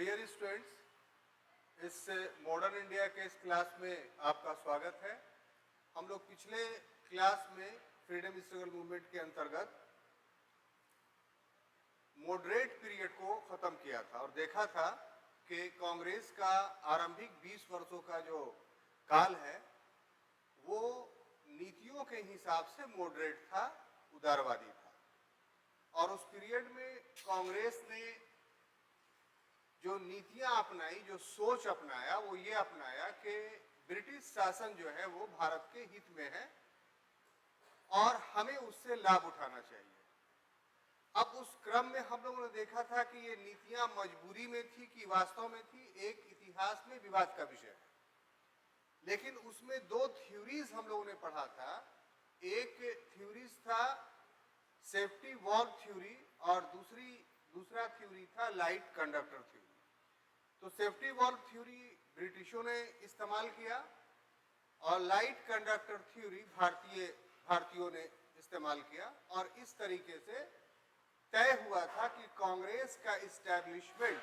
Dear students, इस modern India के इस क्लास में आपका स्वागत है। हम लोग पिछले क्लास में फ्रीडम स्ट्रगल मूवमेंट के अंतर्गत मॉडरेट पीरियड को खत्म किया था और देखा था कि कांग्रेस का आरंभिक 20 वर्षों का जो काल है वो नीतियों के हिसाब से मॉडरेट था, उदारवादी था। और उस पीरियड में कांग्रेस ने जो नीतियां अपनाई, जो सोच अपनाया, वो ये अपनाया कि ब्रिटिश शासन जो है वो भारत के हित में है और हमें उससे लाभ उठाना चाहिए। अब उस क्रम में हम लोगों ने देखा था कि ये नीतियां मजबूरी में थी कि वास्तव में थी, एक इतिहास में विवाद का विषय है। लेकिन उसमें दो थ्योरीज हम लोगों ने पढ़ा था। एक थ्योरीज था सेफ्टी वॉल्व थ्योरी और दूसरा थ्योरी था लाइट कंडक्टर थ्योरी। तो सेफ्टी वॉल्व थ्योरी ब्रिटिशों ने इस्तेमाल किया और लाइट कंडक्टर थ्योरी भारतीयों ने इस्तेमाल किया। और इस तरीके से तय हुआ था कि कांग्रेस का इस्टेब्लिशमेंट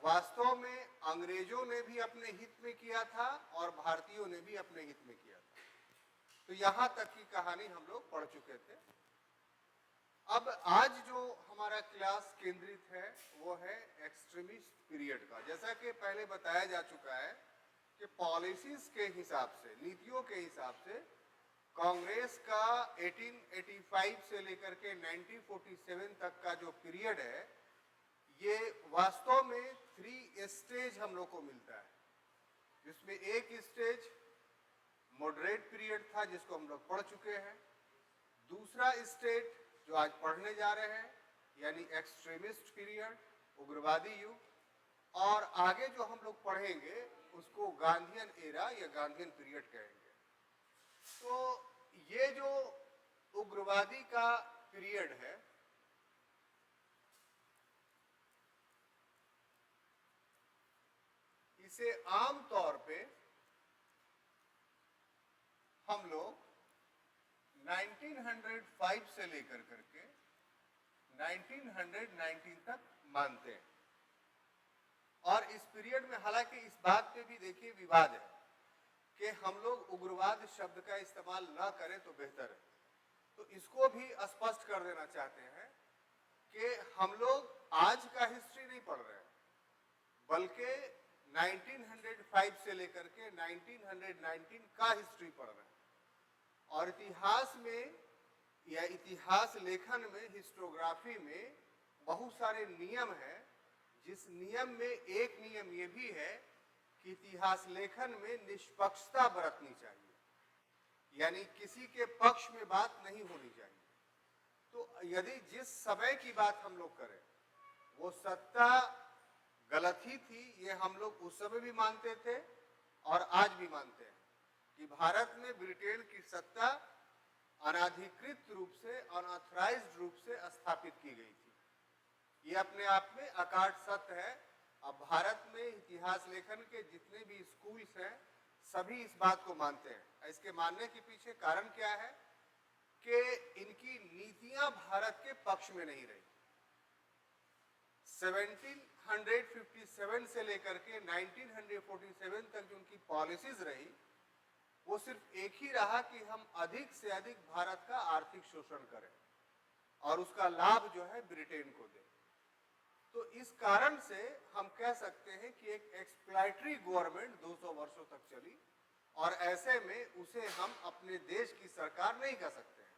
वास्तव में अंग्रेजों ने भी अपने हित में किया था और भारतीयों ने भी अपने हित में किया था। तो यहां तक की कहानी हम लोग पढ़ चुके थे। अब आज जो हमारा क्लास केंद्रित है वो है एक्सट्रीमिस्ट पीरियड का। जैसा कि पहले बताया जा चुका है कि पॉलिसीज के हिसाब से, नीतियों के हिसाब से कांग्रेस का 1885 से लेकर के 1947 तक का जो पीरियड है ये वास्तव में 3 स्टेज हम लोग को मिलता है, जिसमें एक स्टेज मॉडरेट पीरियड था जिसको हम लोग पढ़ चुके हैं। दूसरा स्टेज जो आज पढ़ने जा रहे हैं यानी एक्सट्रीमिस्ट पीरियड, उग्रवादी युग, और आगे जो हम लोग पढ़ेंगे उसको गांधीयन एरा या गांधीयन पीरियड कहेंगे। तो ये जो उग्रवादी का पीरियड है इसे आम तौर पे हम लोग 1905 से लेकर करके 1919 तक मानते हैं। और इस पीरियड में हालांकि इस बात पे भी देखिए विवाद है कि हम लोग उग्रवाद शब्द का इस्तेमाल ना करें तो बेहतर है। तो इसको भी स्पष्ट कर देना चाहते हैं कि हम लोग आज का हिस्ट्री नहीं पढ़ रहे हैं, बल्कि 1905 से लेकर के 1919 का हिस्ट्री पढ़ रहे हैं। और इतिहास में या इतिहास लेखन में, हिस्टोग्राफी में बहुत सारे नियम हैं, जिस नियम में एक नियम ये भी है कि इतिहास लेखन में निष्पक्षता बरतनी चाहिए, यानी किसी के पक्ष में बात नहीं होनी चाहिए। तो यदि जिस समय की बात हम लोग करें वो सत्ता गलत ही थी, ये हम लोग उस समय भी मानते थे और आज भी मानते हैं कि भारत में ब्रिटेन की सत्ता अनाधिकृत रूप से, अनऑथराइज्ड रूप से स्थापित की गई थी। ये अपने आप में अकाट सत्य है। अब भारत में इतिहास लेखन के जितने भी स्कूल्स हैं सभी इस बात को मानते हैं। इसके मानने के पीछे कारण क्या है कि इनकी नीतियां भारत के पक्ष में नहीं रही। 1757 से लेकर के 1947 तक जो उनकी पॉलिसीज रही वो सिर्फ एक ही रहा कि हम अधिक से अधिक भारत का आर्थिक शोषण करें और उसका लाभ जो है ब्रिटेन को दें। तो इस कारण से हम कह सकते हैं कि एक एक्सप्लॉयटरी गवर्नमेंट 200 वर्षों तक चली और ऐसे में उसे हम अपने देश की सरकार नहीं कह सकते हैं।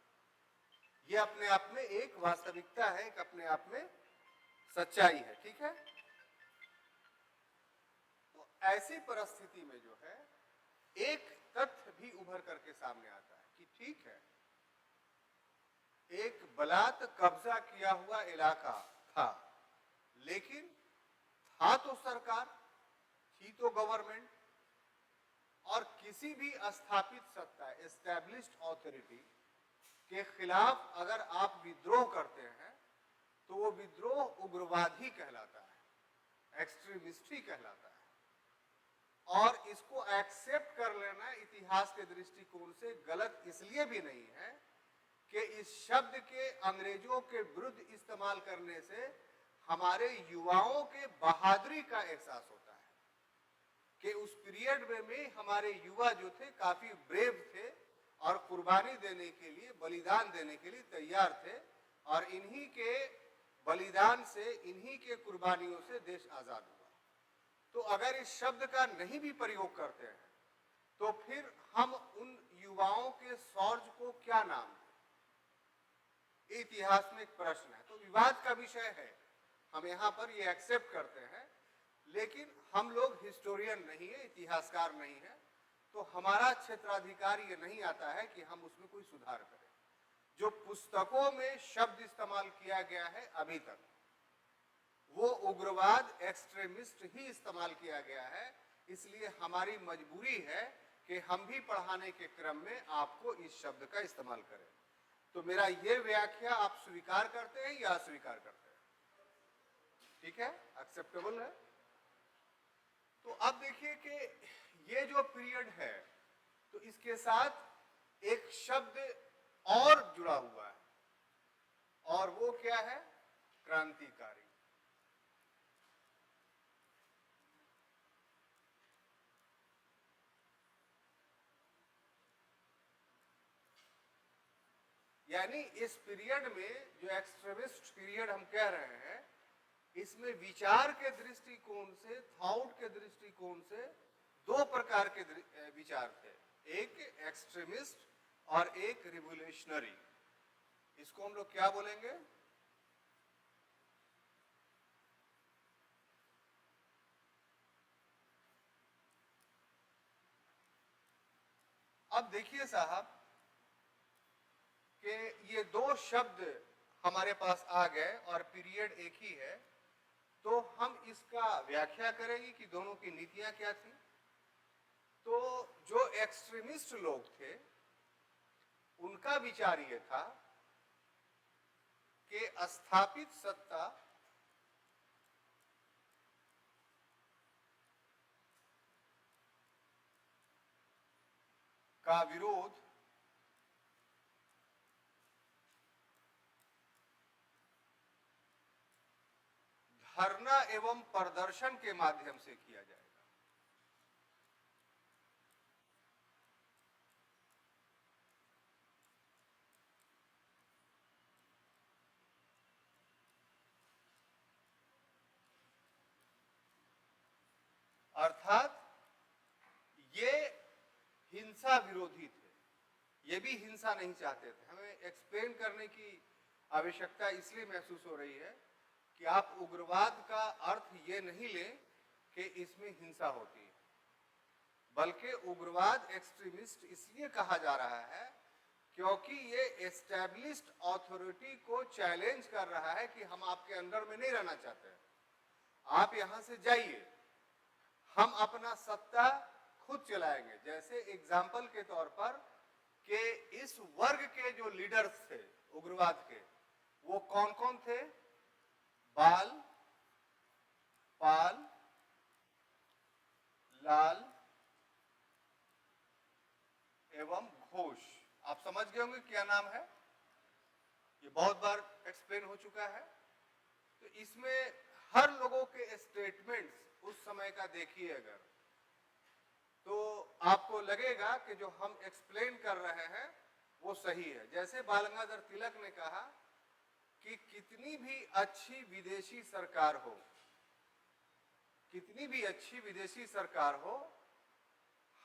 ये अपने आप में एक वास्तविकता है, एक अपने आप में सच्चाई है। ठीक है, तो ऐसी परिस्थिति में जो है एक तथ्य भी उभर करके सामने आता है कि ठीक है, एक बलात् कब्जा किया हुआ इलाका था, लेकिन था तो सरकार, थी तो गवर्नमेंट, और किसी भी स्थापित सत्ता, एस्टैब्लिश्ड अथॉरिटी के खिलाफ अगर आप विद्रोह करते हैं तो वो विद्रोह उग्रवादी कहलाता है, एक्सट्रीमिस्ट ही कहलाता है। और इसको एक्सेप्ट कर लेना इतिहास के दृष्टिकोण से गलत इसलिए भी नहीं है कि इस शब्द के अंग्रेजों के विरुद्ध इस्तेमाल करने से हमारे युवाओं के बहादुरी का एहसास होता है कि उस पीरियड में हमारे युवा जो थे काफी ब्रेव थे और कुर्बानी देने के लिए, बलिदान देने के लिए तैयार थे, और इन्हीं के बलिदान से, इन्हीं के कुर्बानियों से देश आजाद हुआ। तो अगर इस शब्द का नहीं भी प्रयोग करते हैं तो फिर हम उन युवाओं के शौर्य को क्या नाम दें? इतिहास में एक प्रश्न है, तो विवाद का विषय है, हम यहाँ पर ये एक्सेप्ट करते हैं, लेकिन हम लोग हिस्टोरियन नहीं है, इतिहासकार नहीं है, तो हमारा क्षेत्राधिकार ये नहीं आता है कि हम उसमें कोई सुधार करें। जो पुस्तकों में शब्द इस्तेमाल किया गया है अभी तक, वो उग्रवाद, एक्सट्रीमिस्ट ही इस्तेमाल किया गया है। इसलिए हमारी मजबूरी है कि हम भी पढ़ाने के क्रम में आपको इस शब्द का इस्तेमाल करें। तो मेरा ये व्याख्या आप स्वीकार करते हैं या अस्वीकार करते हैं? ठीक है, एक्सेप्टेबल है। तो अब देखिए कि ये जो पीरियड है, तो इसके साथ एक शब्द और जुड़ा हुआ है, और वो क्या है? क्रांतिकारी। यानी इस पीरियड में जो एक्सट्रीमिस्ट पीरियड हम कह रहे हैं, इसमें विचार के दृष्टिकोण से, थॉट के दृष्टिकोण से दो प्रकार के विचार थे, एक एक्सट्रीमिस्ट और एक रिवोल्यूशनरी। इसको हम लोग क्या बोलेंगे? अब देखिए साहब कि ये दो शब्द हमारे पास आ गए और पीरियड एक ही है, तो हम इसका व्याख्या करेंगे कि दोनों की नीतियां क्या थी। तो जो एक्सट्रीमिस्ट लोग थे उनका विचार ये था कि स्थापित सत्ता का विरोध धरना एवं प्रदर्शन के माध्यम से किया जाएगा। अर्थात ये हिंसा विरोधी थे, ये भी हिंसा नहीं चाहते थे। हमें एक्सप्लेन करने की आवश्यकता इसलिए महसूस हो रही है कि आप उग्रवाद का अर्थ ये नहीं लें कि इसमें हिंसा होती है, बल्कि उग्रवाद, एक्सट्रीमिस्ट इसलिए कहा जा रहा है क्योंकि ये एस्टैब्लिश्ड अथॉरिटी को चैलेंज कर रहा है कि हम आपके अंडर में नहीं रहना चाहते, आप यहां से जाइए, हम अपना सत्ता खुद चलाएंगे। जैसे एग्जाम्पल के तौर पर कि इस वर्ग के जो लीडर्स थे उग्रवाद के, वो कौन कौन थे? बाल, पाल, लाल एवं घोष। आप समझ गए होंगे क्या नाम है, ये बहुत बार एक्सप्लेन हो चुका है। तो इसमें हर लोगों के स्टेटमेंट्स उस समय का देखिए अगर, तो आपको लगेगा कि जो हम एक्सप्लेन कर रहे हैं वो सही है। जैसे बाल गंगाधर तिलक ने कहा कि कितनी भी अच्छी विदेशी सरकार हो, कितनी भी अच्छी विदेशी सरकार हो,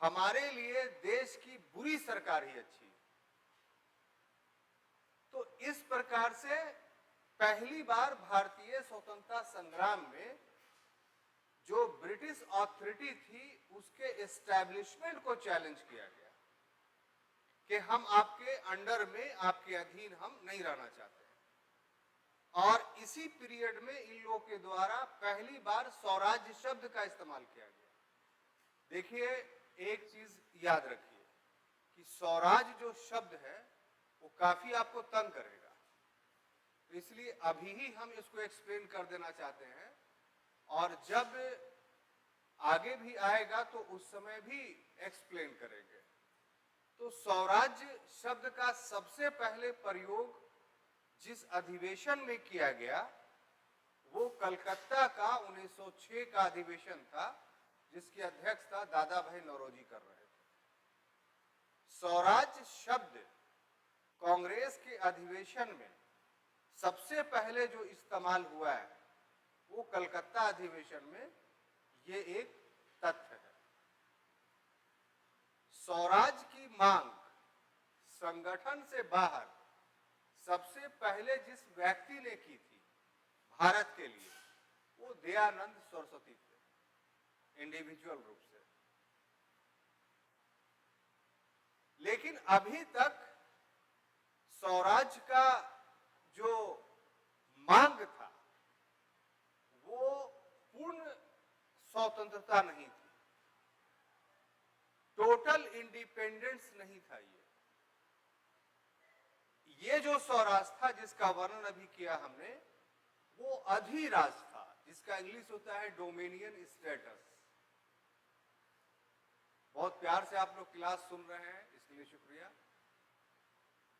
हमारे लिए देश की बुरी सरकार ही अच्छी है। तो इस प्रकार से पहली बार भारतीय स्वतंत्रता संग्राम में जो ब्रिटिश अथॉरिटी थी उसके एस्टैब्लिशमेंट को चैलेंज किया गया कि हम आपके अंडर में, आपके अधीन हम नहीं रहना चाहते। और इसी पीरियड में इन लोगों के द्वारा पहली बार स्वराज्य शब्द का इस्तेमाल किया गया। देखिए, एक चीज याद रखिए कि स्वराज जो शब्द है वो काफी आपको तंग करेगा, इसलिए अभी ही हम इसको एक्सप्लेन कर देना चाहते हैं, और जब आगे भी आएगा तो उस समय भी एक्सप्लेन करेंगे। तो स्वराज्य शब्द का सबसे पहले प्रयोग जिस अधिवेशन में किया गया वो कलकत्ता का 1906 का अधिवेशन था, जिसकी अध्यक्षता दादा भाई नौरोजी कर रहे थे। स्वराज शब्द कांग्रेस के अधिवेशन में सबसे पहले जो इस्तेमाल हुआ है वो कलकत्ता अधिवेशन में, ये एक तथ्य है। स्वराज की मांग संगठन से बाहर सबसे पहले जिस व्यक्ति ने की थी भारत के लिए, वो दयानंद सरस्वती थे, इंडिविजुअल रूप से। लेकिन अभी तक स्वराज का जो मांग था वो पूर्ण स्वतंत्रता नहीं थी, टोटल इंडिपेंडेंस नहीं था। ये जो स्वराज था जिसका वर्णन अभी किया हमने, वो अधिराज था, जिसका इंग्लिश होता है डोमिनियन स्टेटस। बहुत प्यार से आप लोग क्लास सुन रहे हैं, इसके लिए शुक्रिया।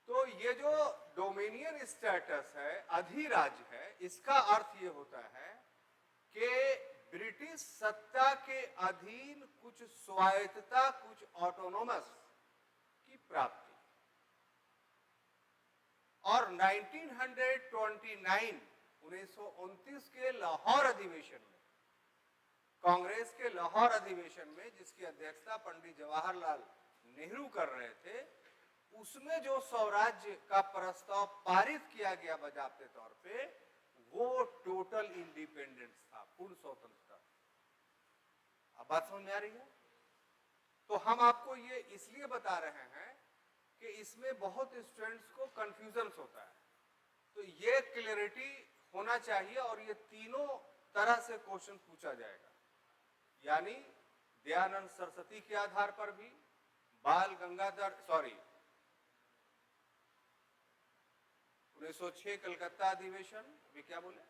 तो ये जो डोमिनियन स्टेटस है, अधिराज है, इसका अर्थ ये होता है कि ब्रिटिश सत्ता के अधीन कुछ स्वायत्तता, कुछ ऑटोनोमस की प्राप्ति। और 1929 के लाहौर अधिवेशन में, कांग्रेस के लाहौर अधिवेशन में, जिसकी अध्यक्षता पंडित जवाहरलाल नेहरू कर रहे थे, उसमें जो स्वराज्य का प्रस्ताव पारित किया गया बजाबते तौर पे, वो टोटल इंडिपेंडेंस था, पूर्ण स्वतंत्रता। अब बात समझ में आ रही है? तो हम आपको ये इसलिए बता रहे हैं कि इसमें बहुत स्टूडेंट्स को कंफ्यूजन होता है, तो ये क्लैरिटी होना चाहिए। और ये तीनों तरह से क्वेश्चन पूछा जाएगा, यानी दयानंद सरस्वती के आधार पर भी, बाल गंगाधर 1906 कलकत्ता अधिवेशन भी, क्या बोले,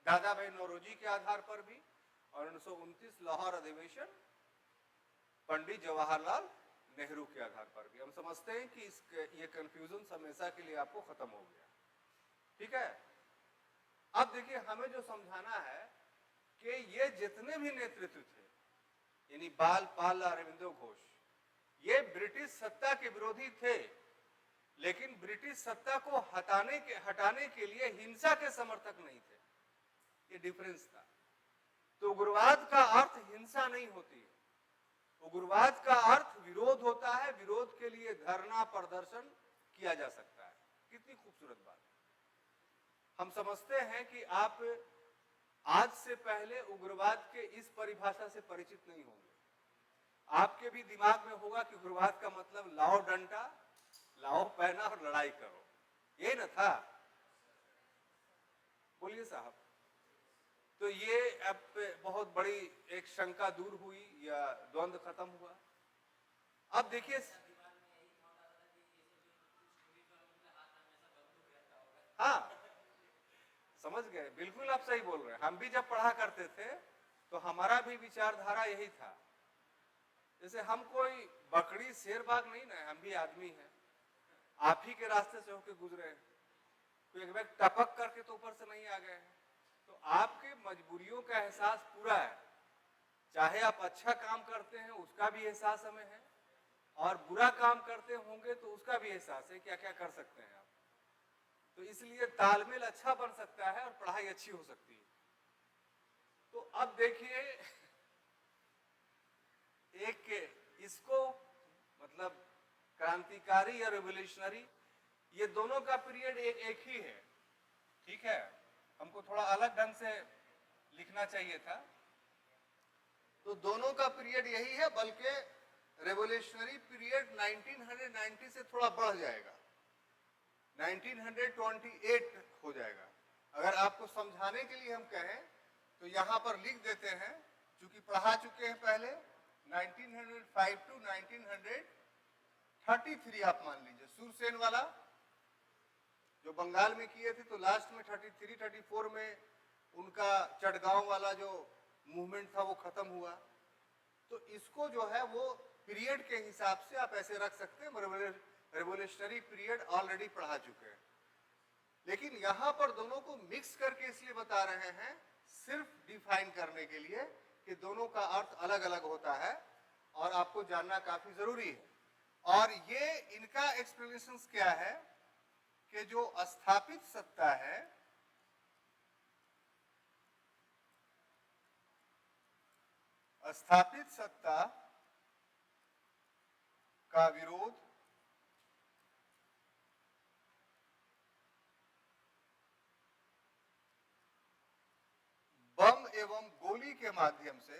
दादा भाई नौरोजी के आधार पर भी, और 1929 लाहौर अधिवेशन पंडित जवाहरलाल नेहरू के आधार पर भी। हम समझते हैं कि ये कंफ्यूजन हमेशा के लिए आपको खत्म हो गया। ठीक है, अब देखिए, हमें जो समझाना है कि ये जितने भी नेतृत्व थे, यानी बाल, पाल, अरविंदो घोष, ये ब्रिटिश सत्ता के विरोधी थे, लेकिन ब्रिटिश सत्ता को हटाने के लिए हिंसा के समर्थक नहीं थे। ये डिफरेंस था। तो उग्रवाद का अर्थ हिंसा नहीं होती है, उग्रवाद का अर्थ विरोध होता है। विरोध के लिए धरना, प्रदर्शन किया जा सकता है। कितनी खूबसूरत बात है। हम समझते हैं कि आप आज से पहले उग्रवाद के इस परिभाषा से परिचित नहीं होंगे। आपके भी दिमाग में होगा कि उग्रवाद का मतलब लाओ डंडा, लाओ पहना और लड़ाई करो, ये न था। बोलिए साहब। तो ये अब बहुत बड़ी एक शंका दूर हुई या द्वंद्व खत्म हुआ। अब देखिए, हाँ, समझ गए, बिल्कुल आप सही बोल रहे हैं। हम भी जब पढ़ा करते थे तो हमारा भी विचारधारा यही था। जैसे हम कोई बकरी शेर बाघ नहीं ना, हम भी आदमी हैं, आप ही के रास्ते से होकर गुजरे हैं, तो एक व्यक्ति टपक करके तो ऊपर से नहीं आ गए हैं। तो आपके मजबूरियों का एहसास पूरा है, चाहे आप अच्छा काम करते हैं उसका भी एहसास हमें है, और बुरा काम करते होंगे तो उसका भी एहसास है, क्या क्या कर सकते हैं आप। तो इसलिए तालमेल अच्छा बन सकता है और पढ़ाई अच्छी हो सकती है। तो अब देखिए, एक इसको मतलब क्रांतिकारी या रेवोल्यूशनरी, ये दोनों का पीरियड एक ही है। ठीक है, हमको थोड़ा अलग ढंग से लिखना चाहिए था। तो दोनों का पीरियड यही है, बल्कि रेवोल्यूशनरी पीरियड 1990 से थोड़ा बढ़ जाएगा, 1928 हो जाएगा। अगर आपको समझाने के लिए हम कहें तो यहां पर लिख देते हैं, चूंकि पढ़ा चुके हैं पहले, 1905 टू 1933 आप मान लीजिए। सूरसेन वाला जो बंगाल में किए थे, तो लास्ट में 33-34 में उनका चटगांव वाला जो मूवमेंट था वो खत्म हुआ। तो इसको जो है वो पीरियड के हिसाब से आप ऐसे रख सकते हैं। रेवोल्यूशनरी पीरियड ऑलरेडी पढ़ा चुके हैं। लेकिन यहां पर दोनों को मिक्स करके इसलिए बता रहे हैं, सिर्फ डिफाइन करने के लिए कि दोनों का अर्थ अलग अलग होता है और आपको जानना काफी जरूरी है। और ये इनका एक्सप्लेनेशन क्या है कि जो स्थापित सत्ता है, स्थापित सत्ता का विरोध बम एवं गोली के माध्यम से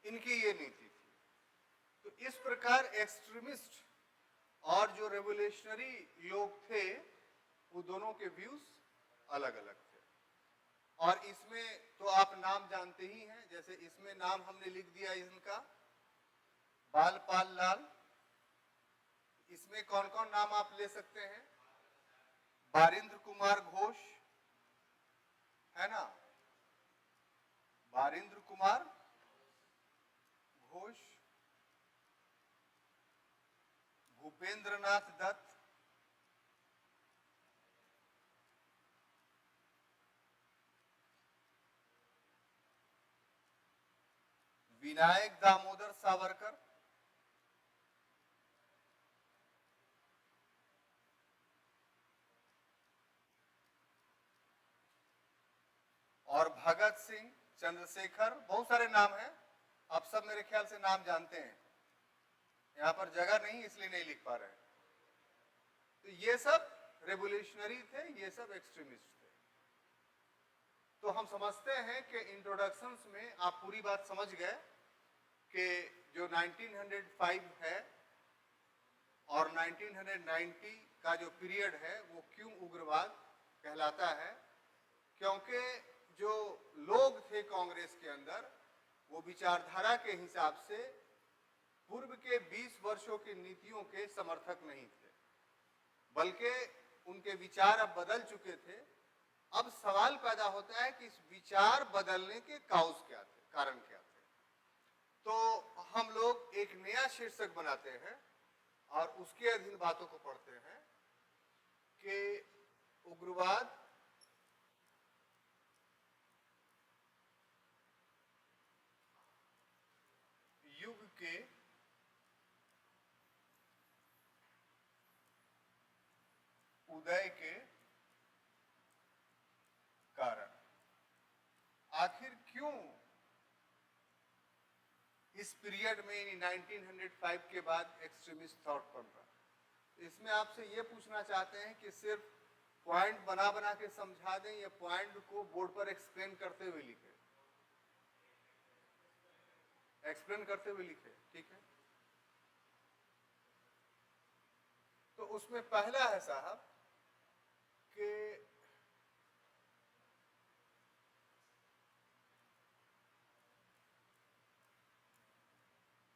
इनकी ये नीति थी। तो इस प्रकार एक्सट्रीमिस्ट और जो रेवोल्यूशनरी लोग थे, वो दोनों के व्यूज अलग अलग थे। और इसमें तो आप नाम जानते ही हैं, जैसे इसमें नाम हमने लिख दिया इनका, बालपाल लाल। इसमें कौन कौन नाम आप ले सकते हैं? बारिंद्र कुमार घोष, है ना, बारिंद्र कुमार घोष, भूपेंद्रनाथ दत्त, विनायक दामोदर सावरकर, और भगत सिंह, चंद्रशेखर। बहुत सारे नाम हैं, आप सब मेरे ख्याल से नाम जानते हैं। यहां पर जगह नहीं इसलिए नहीं लिख पा रहे हैं। तो ये सब रेवोल्यूशनरी थे, ये सब एक्सट्रीमिस्ट थे। तो हम समझते हैं कि इंट्रोडक्शंस में आप पूरी बात समझ गए कि जो 1905 है और 1990 का जो पीरियड है वो क्यों उग्रवाद कहलाता है। क्योंकि जो लोग थे कांग्रेस के अंदर, वो विचारधारा के हिसाब से पूर्व के 20 वर्षों की नीतियों के समर्थक नहीं थे, बल्कि उनके विचार अब बदल चुके थे। अब सवाल पैदा होता है कि इस विचार बदलने के काउज क्या थे, कारण क्या थे। तो हम लोग एक नया शीर्षक बनाते हैं और उसके अधीन बातों को पढ़ते हैं कि उग्रवाद युग के उदय के कारण। आखिर क्यों इस पीरियड में 1905 के बाद एक्सट्रीमिस्ट थॉट बन रहा? इसमें आपसे ये पूछना चाहते हैं कि सिर्फ पॉइंट बना बना के समझा दें या पॉइंट को बोर्ड पर एक्सप्लेन करते हुए लिखे? एक्सप्लेन करते हुए लिखे, ठीक है। तो उसमें पहला है साहब कि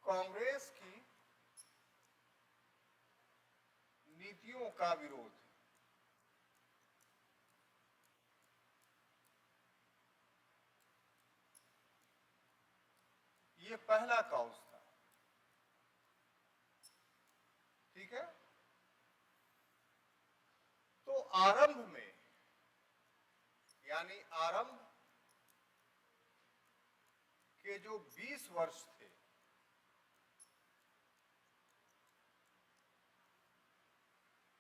कांग्रेस की नीतियों का विरोध। ये पहला काउज था, ठीक है। तो आरंभ में, यानी आरंभ के जो 20 वर्ष थे,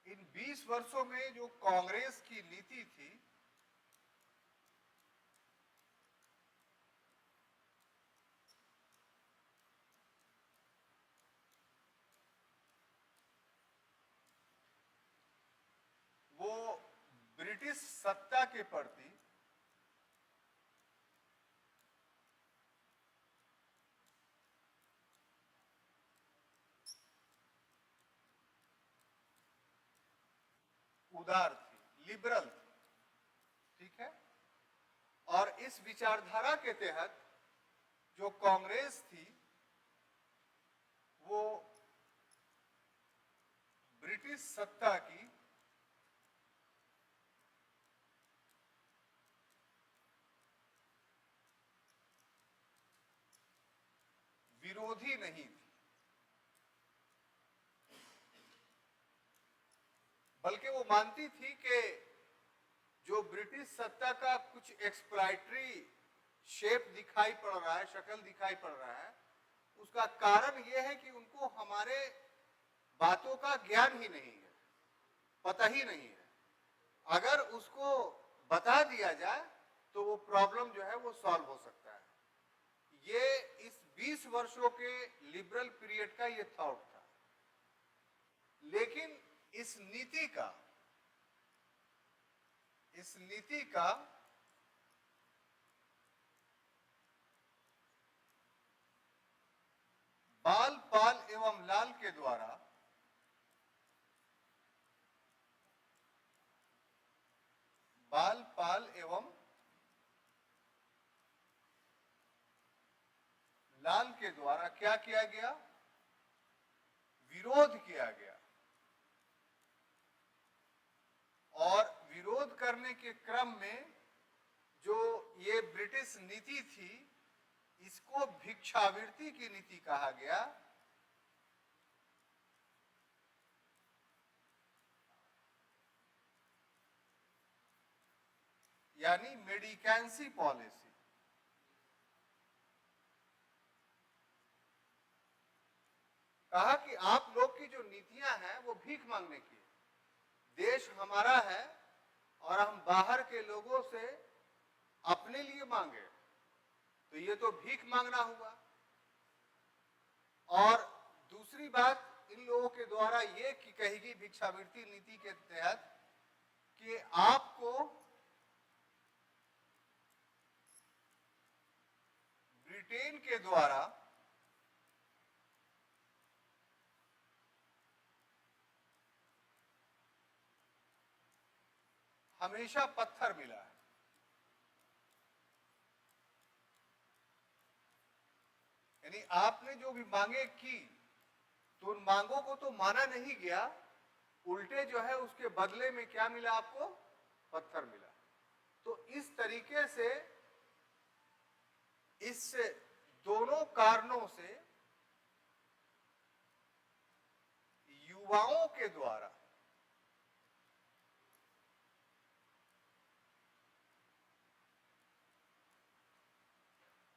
इन 20 वर्षों में जो कांग्रेस की नीति थी, वो ब्रिटिश सत्ता के प्रति उदार थी, लिबरल थी, ठीक है। और इस विचारधारा के तहत जो कांग्रेस थी वो ब्रिटिश सत्ता की विरोधी नहीं थी, बल्कि वो मानती थी कि जो ब्रिटिश सत्ता का कुछ एक्सप्लॉइटरी शेप दिखाई पड़ रहा है, शक्ल दिखाई पड़ रहा है, उसका कारण यह है कि उनको हमारे बातों का ज्ञान ही नहीं है, पता ही नहीं है। अगर उसको बता दिया जाए तो वो प्रॉब्लम जो है वो सॉल्व हो सकता है। ये इस 20 वर्षों के लिबरल पीरियड का ये थॉट था। लेकिन इस नीति का बाल पाल एवं लाल के द्वारा क्या किया गया? विरोध किया गया। और विरोध करने के क्रम में जो ये ब्रिटिश नीति थी, इसको भिक्षावृत्ति की नीति कहा गया। यानी मेडिकेंसी पॉलिसी। कहा कि आप लोग की जो नीतियां हैं वो भीख मांगने की है। देश हमारा है और हम बाहर के लोगों से अपने लिए मांगे तो ये तो भीख मांगना हुआ। और दूसरी बात इन लोगों के द्वारा ये की कही गई भिक्षावृत्ति नीति के तहत कि आपको ब्रिटेन के द्वारा हमेशा पत्थर मिला है। यानी आपने जो भी मांगे की तो उन मांगों को तो माना नहीं गया, उल्टे जो है उसके बदले में क्या मिला आपको? पत्थर मिला। तो इस तरीके से इस दोनों कारणों से युवाओं के द्वारा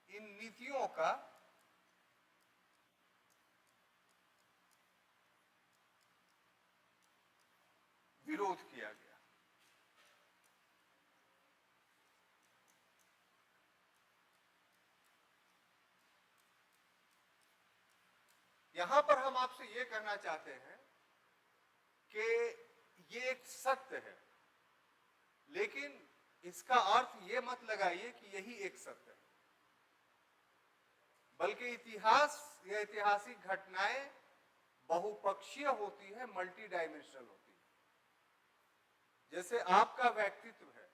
इन नीतियों का विरोध किया गया। यहां पर हम आपसे यह कहना चाहते हैं कि ये एक सत्य है, लेकिन इसका अर्थ ये मत लगाइए कि यही एक सत्य है, बल्कि इतिहास या ऐतिहासिक घटनाएं बहुपक्षीय होती है, मल्टी डायमेंशनल होती है। जैसे आपका व्यक्तित्व है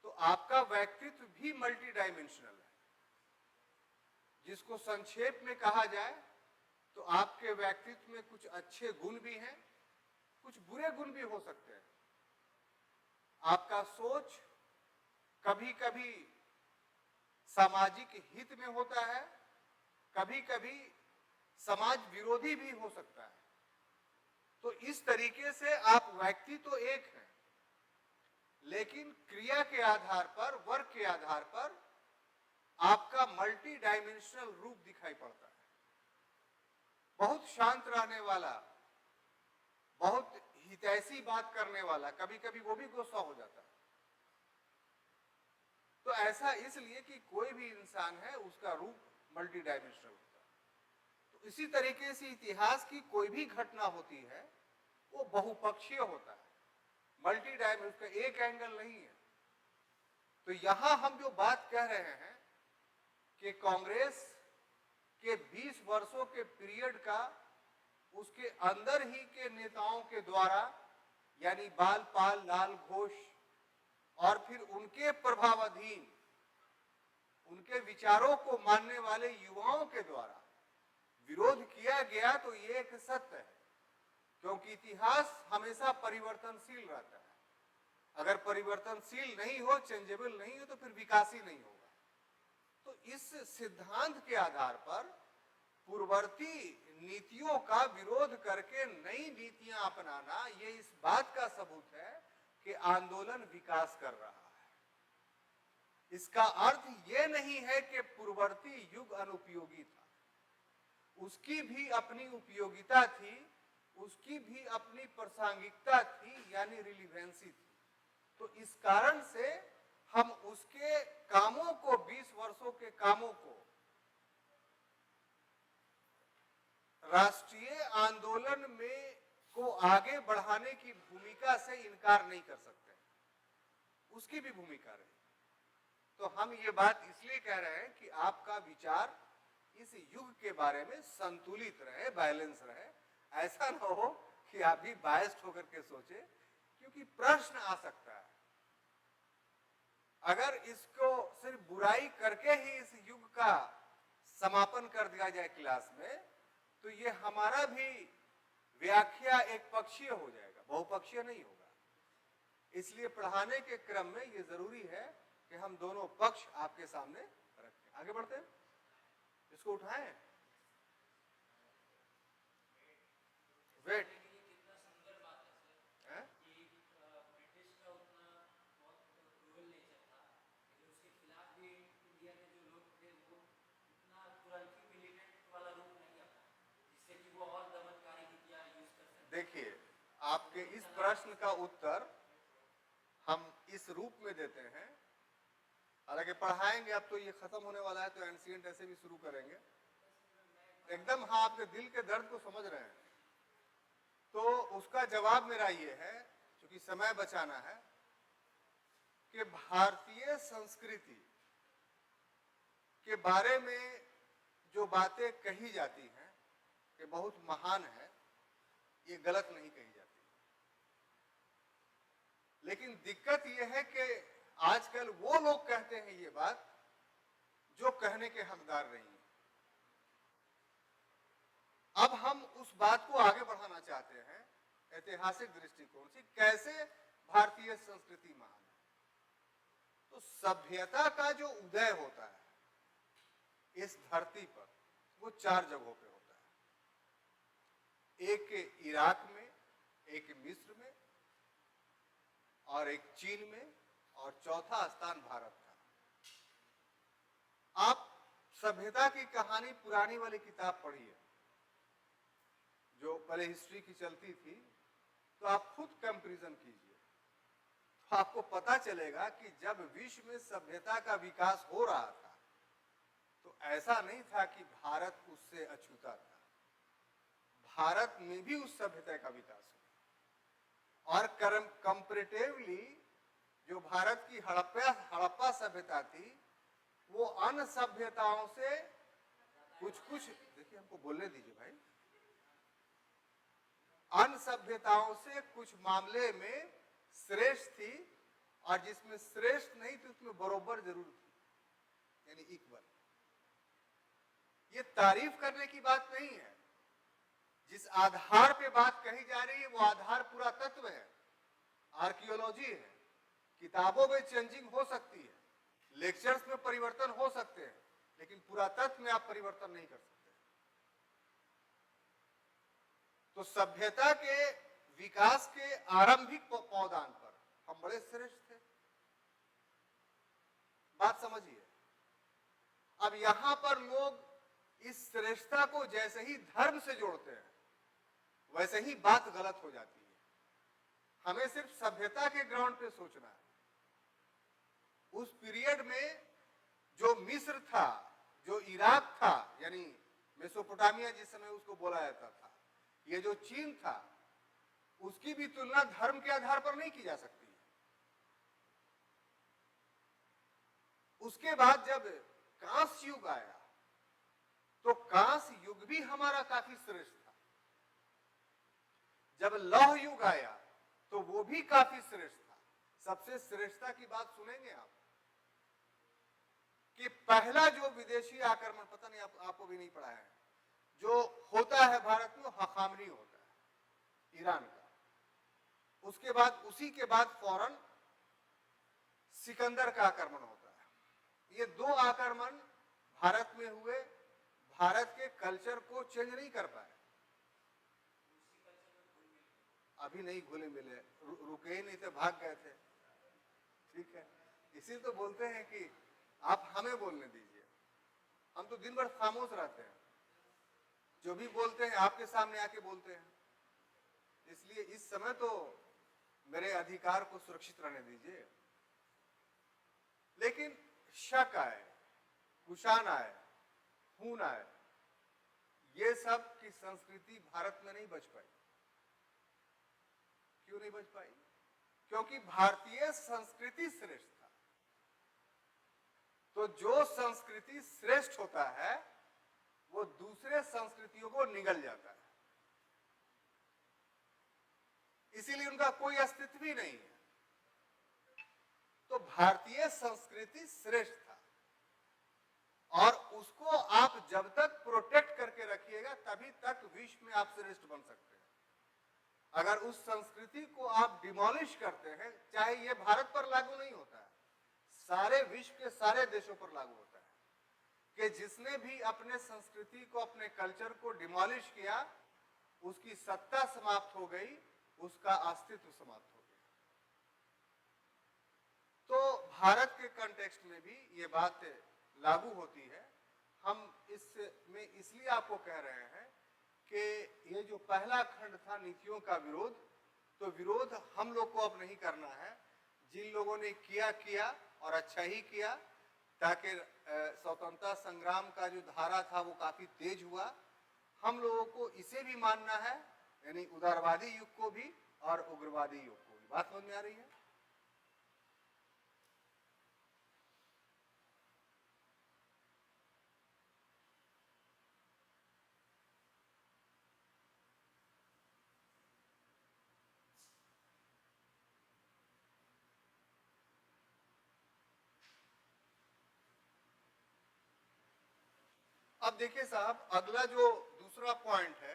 तो आपका व्यक्तित्व भी मल्टी डायमेंशनल है। जिसको संक्षेप में कहा जाए तो आपके व्यक्तित्व में कुछ अच्छे गुण भी हैं, कुछ बुरे गुण भी हो सकते हैं। आपका सोच कभी कभी सामाजिक हित में होता है, कभी कभी समाज विरोधी भी हो सकता है। तो इस तरीके से आप व्यक्ति तो एक हैं, लेकिन क्रिया के आधार पर, वर्क के आधार पर आपका मल्टी डायमेंशनल रूप दिखाई पड़ता है। बहुत शांत रहने वाला, बहुत हितैषी बात करने वाला, कभी कभी वो भी गुस्सा हो जाता है। तो ऐसा इसलिए कि कोई भी इंसान है उसका रूप मल्टी डायमेंशनल होता है। तो इसी तरीके से इतिहास की कोई भी घटना होती है वो बहुपक्षीय होता है, मल्टी डायमेंशनल का एक एंगल नहीं है। तो यहां हम जो बात कह रहे हैं कि कांग्रेस के 20 वर्षों के पीरियड का उसके अंदर ही के नेताओं के द्वारा, यानी बाल पाल लाल घोष और फिर उनके प्रभावाधीन उनके विचारों को मानने वाले युवाओं के द्वारा विरोध किया गया, तो ये एक सत्य है। क्योंकि इतिहास हमेशा परिवर्तनशील रहता है। अगर परिवर्तनशील नहीं हो, चेंजेबल नहीं हो, तो फिर विकास ही नहीं होगा। तो इस सिद्धांत के आधार पर पूर्ववर्ती नीतियों का विरोध करके नई नीतियां अपनाना, ये इस बात का सबूत है कि आंदोलन विकास कर रहा है। इसका अर्थ यह नहीं है कि पूर्ववर्ती युग अनुपयोगी था, उसकी भी अपनी उपयोगिता थी, उसकी भी अपनी प्रासंगिकता थी, यानी रिलीवेंसी थी। तो इस कारण से हम उसके कामों को, 20 वर्षों के कामों को राष्ट्रीय आंदोलन में को आगे बढ़ाने की भूमिका से इनकार नहीं कर सकते, उसकी भी भूमिका रही। तो हम ये बात इसलिए कह रहे हैं कि आपका विचार इस युग के बारे में संतुलित रहे, बैलेंस रहे। ऐसा ना हो कि आप भी बायस्ड होकर के सोचे, क्योंकि प्रश्न आ सकता है। अगर इसको सिर्फ बुराई करके ही इस युग का समापन कर दिया जाए क्लास में, तो ये हमारा भी व्याख्या एक पक्षीय हो जाएगा, बहुपक्षीय नहीं होगा। इसलिए पढ़ाने के क्रम में ये जरूरी है कि हम दोनों पक्ष आपके सामने रखें। आगे बढ़ते हैं, इसको उठाएं। वेट देखिए, आपके इस प्रश्न का उत्तर हम इस रूप में देते हैं। हालांकि पढ़ाएंगे अब तो ये खत्म होने वाला है, तो एंशिएंट ऐसे भी शुरू करेंगे एकदम। हाँ, आपके दिल के दर्द को समझ रहे हैं। तो उसका जवाब मेरा ये है, क्योंकि समय बचाना है, कि भारतीय संस्कृति के बारे में जो बातें कही जाती हैं कि बहुत महान है, ये गलत नहीं कही जाती। लेकिन दिक्कत यह है कि आजकल वो लोग कहते हैं ये बात जो कहने के हकदार नहीं है। अब हम उस बात को आगे बढ़ाना चाहते हैं ऐतिहासिक दृष्टिकोण से, कैसे भारतीय संस्कृति महान है। तो सभ्यता का जो उदय होता है इस धरती पर, वो 4 जगहों पे होता है। एक इराक में, एक मिस्र में, और एक चीन में, और चौथा स्थान भारत था। आप सभ्यता की कहानी पुरानी वाली किताब पढ़िए, जो पहले हिस्ट्री की चलती थी, तो आप खुद कंपैरिजन कीजिए, तो आपको पता चलेगा कि जब विश्व में सभ्यता का विकास हो रहा था, तो ऐसा नहीं था कि भारत उससे अछूता था। भारत में भी उस सभ्यता का विकास हुआ, और कंपैरेटिवली जो भारत की हड़प्पा सभ्यता थी, वो अन्य सभ्यताओं से कुछ देखिए, हमको बोलने दीजिए भाई, अन्य सभ्यताओं से कुछ मामले में श्रेष्ठ थी, और जिसमें श्रेष्ठ नहीं थी उसमें बरोबर जरूर थी, यानी इक्वल। ये तारीफ करने की बात नहीं है। जिस आधार पे बात कही जा रही है वो आधार पूरा तत्व है, आर्कियोलॉजी है। किताबों में चेंजिंग हो सकती है, लेक्चर्स में परिवर्तन हो सकते हैं, लेकिन पुरातत्व में आप परिवर्तन नहीं कर सकते। तो सभ्यता के विकास के आरंभिक पौधान पर हम बड़े श्रेष्ठ थे, बात समझिए। अब यहां पर लोग इस श्रेष्ठता को जैसे ही धर्म से जोड़ते हैं, वैसे ही बात गलत हो जाती है। हमें सिर्फ सभ्यता के ग्राउंड पे सोचना है। उस पीरियड में जो मिस्र था, जो इराक था, यानी मेसोपोटामिया जिस समय उसको बोला जाता था, ये जो चीन था, उसकी भी तुलना धर्म के आधार पर नहीं की जा सकती। उसके बाद जब कांस्य युग आया, तो कांस्य युग भी हमारा काफी श्रेष्ठ था। जब लौह युग आया तो वो भी काफी श्रेष्ठ था। सबसे श्रेष्ठता की बात सुनेंगे आप कि पहला जो विदेशी आक्रमण, पता नहीं आपको भी नहीं पढ़ा है, जो होता है भारत में, हखामनी होता है ईरान का। उसके बाद, उसी के बाद फौरन सिकंदर का आक्रमण होता है। ये 2 आक्रमण भारत में हुए, भारत के कल्चर को चेंज नहीं कर पाए। अभी नहीं घुले मिले, रुके ही नहीं थे, भाग गए थे। ठीक है, इसी तो बोलते हैं कि आप हमें बोलने दीजिए। हम तो दिन भर खामोश रहते हैं, जो भी बोलते हैं आपके सामने आके बोलते हैं। इसलिए इस समय तो मेरे अधिकार को सुरक्षित रहने दीजिए। लेकिन शक आए, कुशान आए, खून आए, ये सब की संस्कृति भारत में नहीं बच पाई। क्यों नहीं बच पाई? क्योंकि भारतीय संस्कृति श्रेष्ठ था। तो जो संस्कृति श्रेष्ठ होता है वो दूसरे संस्कृतियों को निगल जाता है, इसीलिए उनका कोई अस्तित्व ही नहीं है। तो भारतीय संस्कृति श्रेष्ठ था और उसको आप जब तक प्रोटेक्ट करके रखिएगा तभी तक विश्व में आप श्रेष्ठ बन सकते हैं। अगर उस संस्कृति को आप डिमोलिश करते हैं, चाहे ये भारत पर लागू नहीं होता है, सारे विश्व के सारे देशों पर लागू होता है कि जिसने भी अपने संस्कृति को, अपने कल्चर को डिमोलिश किया, उसकी सत्ता समाप्त हो गई, उसका अस्तित्व समाप्त हो गया। तो भारत के कॉन्टेक्स्ट में भी ये बात लागू होती है। हम इसमें इसलिए आपको कह रहे हैं कि ये जो पहला खंड था नीतियों का विरोध, तो विरोध हम लोग को अब नहीं करना है। जिन लोगों ने किया और अच्छा ही किया, ताकि स्वतंत्रता संग्राम का जो धारा था वो काफी तेज हुआ। हम लोगों को इसे भी मानना है, यानी उदारवादी युग को भी और उग्रवादी युग को भी। बात समझ में आ रही है? अब देखिए साहब, अगला जो दूसरा पॉइंट है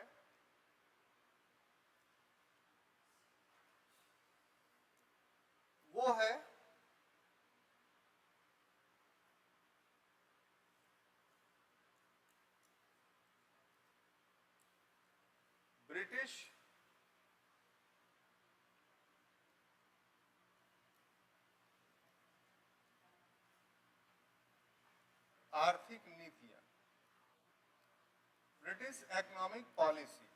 वो है ब्रिटिश आर्थिक नीतियां, ब्रिटिश इकोनॉमिक पॉलिसी।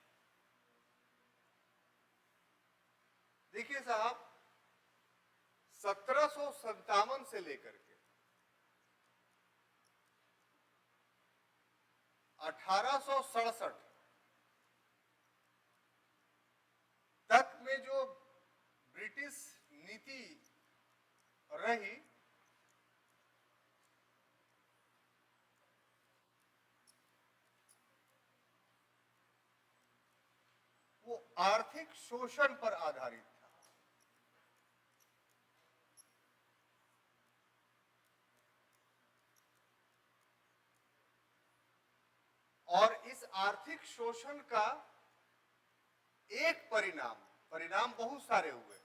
देखिए साहब, 1757 से लेकर के 1867 तक में जो ब्रिटिश नीति रही, वो आर्थिक शोषण पर आधारित था। और इस आर्थिक शोषण का एक परिणाम बहुत सारे हुए,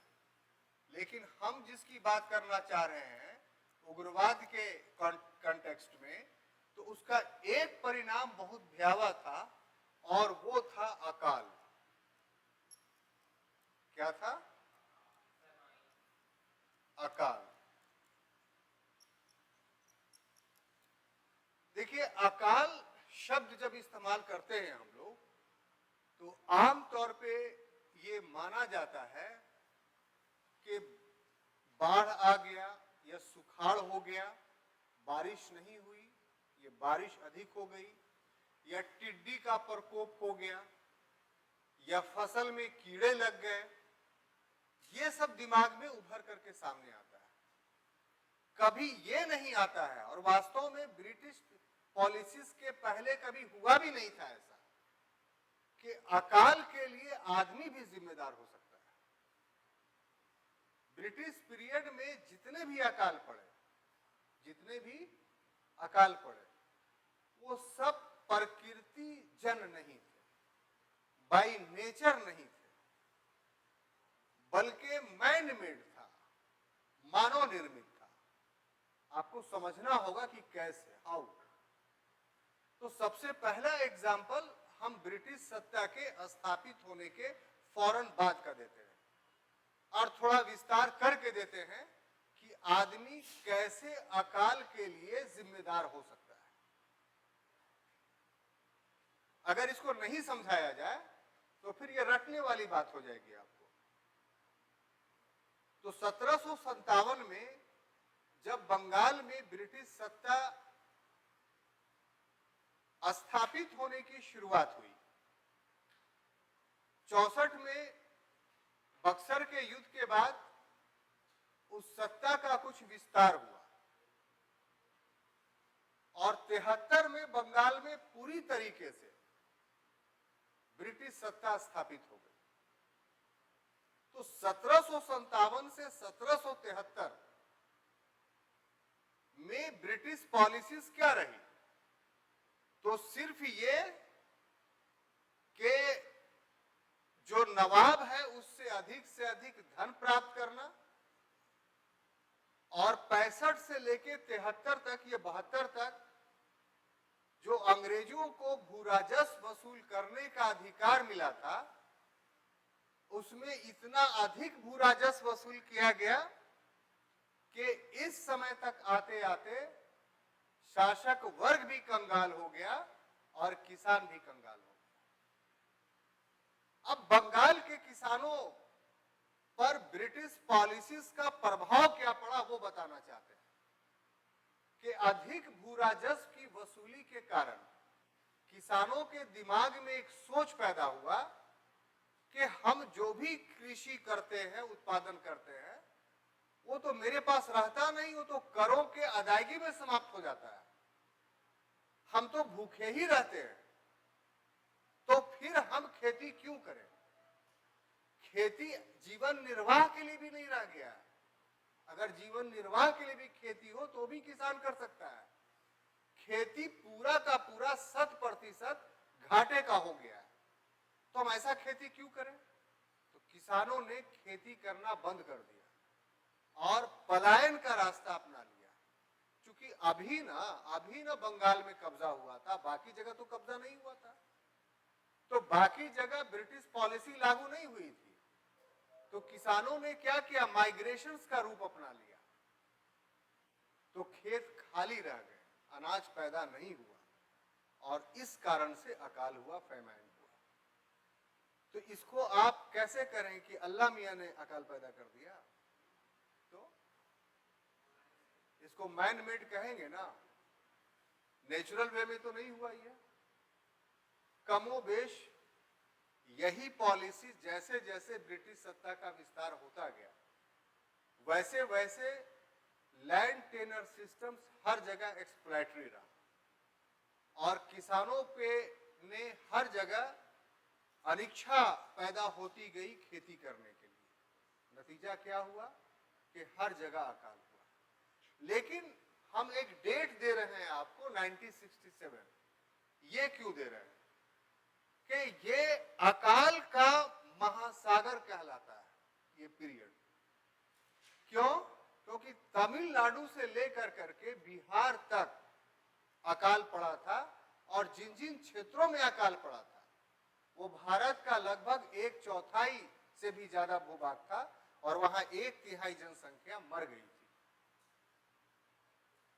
लेकिन हम जिसकी बात करना चाह रहे हैं उग्रवाद के कॉन्टेक्स्ट में, तो उसका एक परिणाम बहुत भयावह था और वो था अकाल। क्या था? अकाल। देखिए, अकाल शब्द जब इस्तेमाल करते हैं हम लोग, तो आमतौर पे ये माना जाता है कि बाढ़ आ गया या सुखाड़ हो गया, बारिश नहीं हुई, ये बारिश अधिक हो गई, या टिड्डी का प्रकोप हो गया, या फसल में कीड़े लग गए, ये सब दिमाग में उभर करके सामने आता है। कभी ये नहीं आता है, और वास्तव में ब्रिटिश पॉलिसीज के पहले कभी हुआ भी नहीं था ऐसा कि अकाल के लिए आदमी भी जिम्मेदार हो सकता है। ब्रिटिश पीरियड में जितने भी अकाल पड़े, वो सब प्रकृति जन नहीं थे, बाय नेचर नहीं थे, बल्कि मैन मेड था, मानव निर्मित था। आपको समझना होगा कि कैसे, हाउ। तो तो सबसे पहला एग्जाम्पल हम ब्रिटिश सत्ता के स्थापित होने के फौरन बाद का देते हैं और थोड़ा विस्तार करके देते हैं कि आदमी कैसे अकाल के लिए जिम्मेदार हो सकता है। अगर इसको नहीं समझाया जाए तो फिर यह रटने वाली बात हो जाएगी आपको। तो 1757 में जब बंगाल में ब्रिटिश सत्ता स्थापित होने की शुरुआत हुई, 64 में बक्सर के युद्ध के बाद उस सत्ता का कुछ विस्तार हुआ और 73 में बंगाल में पूरी तरीके से ब्रिटिश सत्ता स्थापित हो गई। तो 1757 से 1773 में ब्रिटिश पॉलिसीज क्या रही? तो सिर्फ ये कि जो नवाब है उससे अधिक धन प्राप्त करना और 65 से लेके 73 तक, ये 72 तक जो अंग्रेजों को भूराजस्व वसूल करने का अधिकार मिला था, उसमें इतना अधिक भूराजस्व वसूल किया गया कि इस समय तक आते आते शासक वर्ग भी कंगाल हो गया और किसान भी कंगाल हो गया। अब बंगाल के किसानों पर ब्रिटिश पॉलिसीज का प्रभाव क्या पड़ा वो बताना चाहते हैं कि अधिक भूराजस्व की वसूली के कारण किसानों के दिमाग में एक सोच पैदा हुआ कि हम जो भी कृषि करते हैं, उत्पादन करते हैं, वो तो मेरे पास रहता नहीं, वो तो करों के अदायगी में समाप्त हो जाता है। हम तो भूखे ही रहते हैं, तो फिर हम खेती क्यों करें? खेती जीवन निर्वाह के लिए भी नहीं रह गया। अगर जीवन निर्वाह के लिए भी खेती हो तो भी किसान कर सकता है। खेती पूरा का पूरा 100% घाटे का हो गया है, तो हम ऐसा खेती क्यों करें? तो किसानों ने खेती करना बंद कर दिया और पलायन का रास्ता अपना लिया। क्योंकि अभी ना बंगाल में कब्जा हुआ था, बाकी जगह तो कब्जा नहीं हुआ था, तो बाकी जगह ब्रिटिश पॉलिसी लागू नहीं हुई थी। तो किसानों ने क्या किया? माइग्रेशंस का रूप अपना लिया, तो खेत खाली रह गए, अनाज पैदा नहीं हुआ और इस कारण से अकाल हुआ, फैमाइन हुआ। तो इसको आप कैसे करें कि अल्लाह मियां ने अकाल पैदा कर दिया? तो इसको मैन मेड कहेंगे ना, नेचुरल वे में तो नहीं हुआ। ये कमोबेश यही पॉलिसी जैसे जैसे ब्रिटिश सत्ता का विस्तार होता गया, वैसे वैसे लैंड टेनर सिस्टम्स हर जगह एक्सप्लॉयटरी रहा और किसानों पे ने हर जगह अनिच्छा पैदा होती गई खेती करने के लिए। नतीजा क्या हुआ कि हर जगह अकाल हुआ। लेकिन हम एक डेट दे रहे हैं आपको 1967। ये क्यों दे रहे हैं? कि ये अकाल का महासागर कहलाता है ये पीरियड। क्यों? क्योंकि तमिलनाडु से लेकर करके बिहार तक अकाल पड़ा था और जिन जिन क्षेत्रों में अकाल पड़ा था वो भारत का लगभग 1/4 से भी ज्यादा भूभाग था और वहां 1/3 जनसंख्या मर गई थी।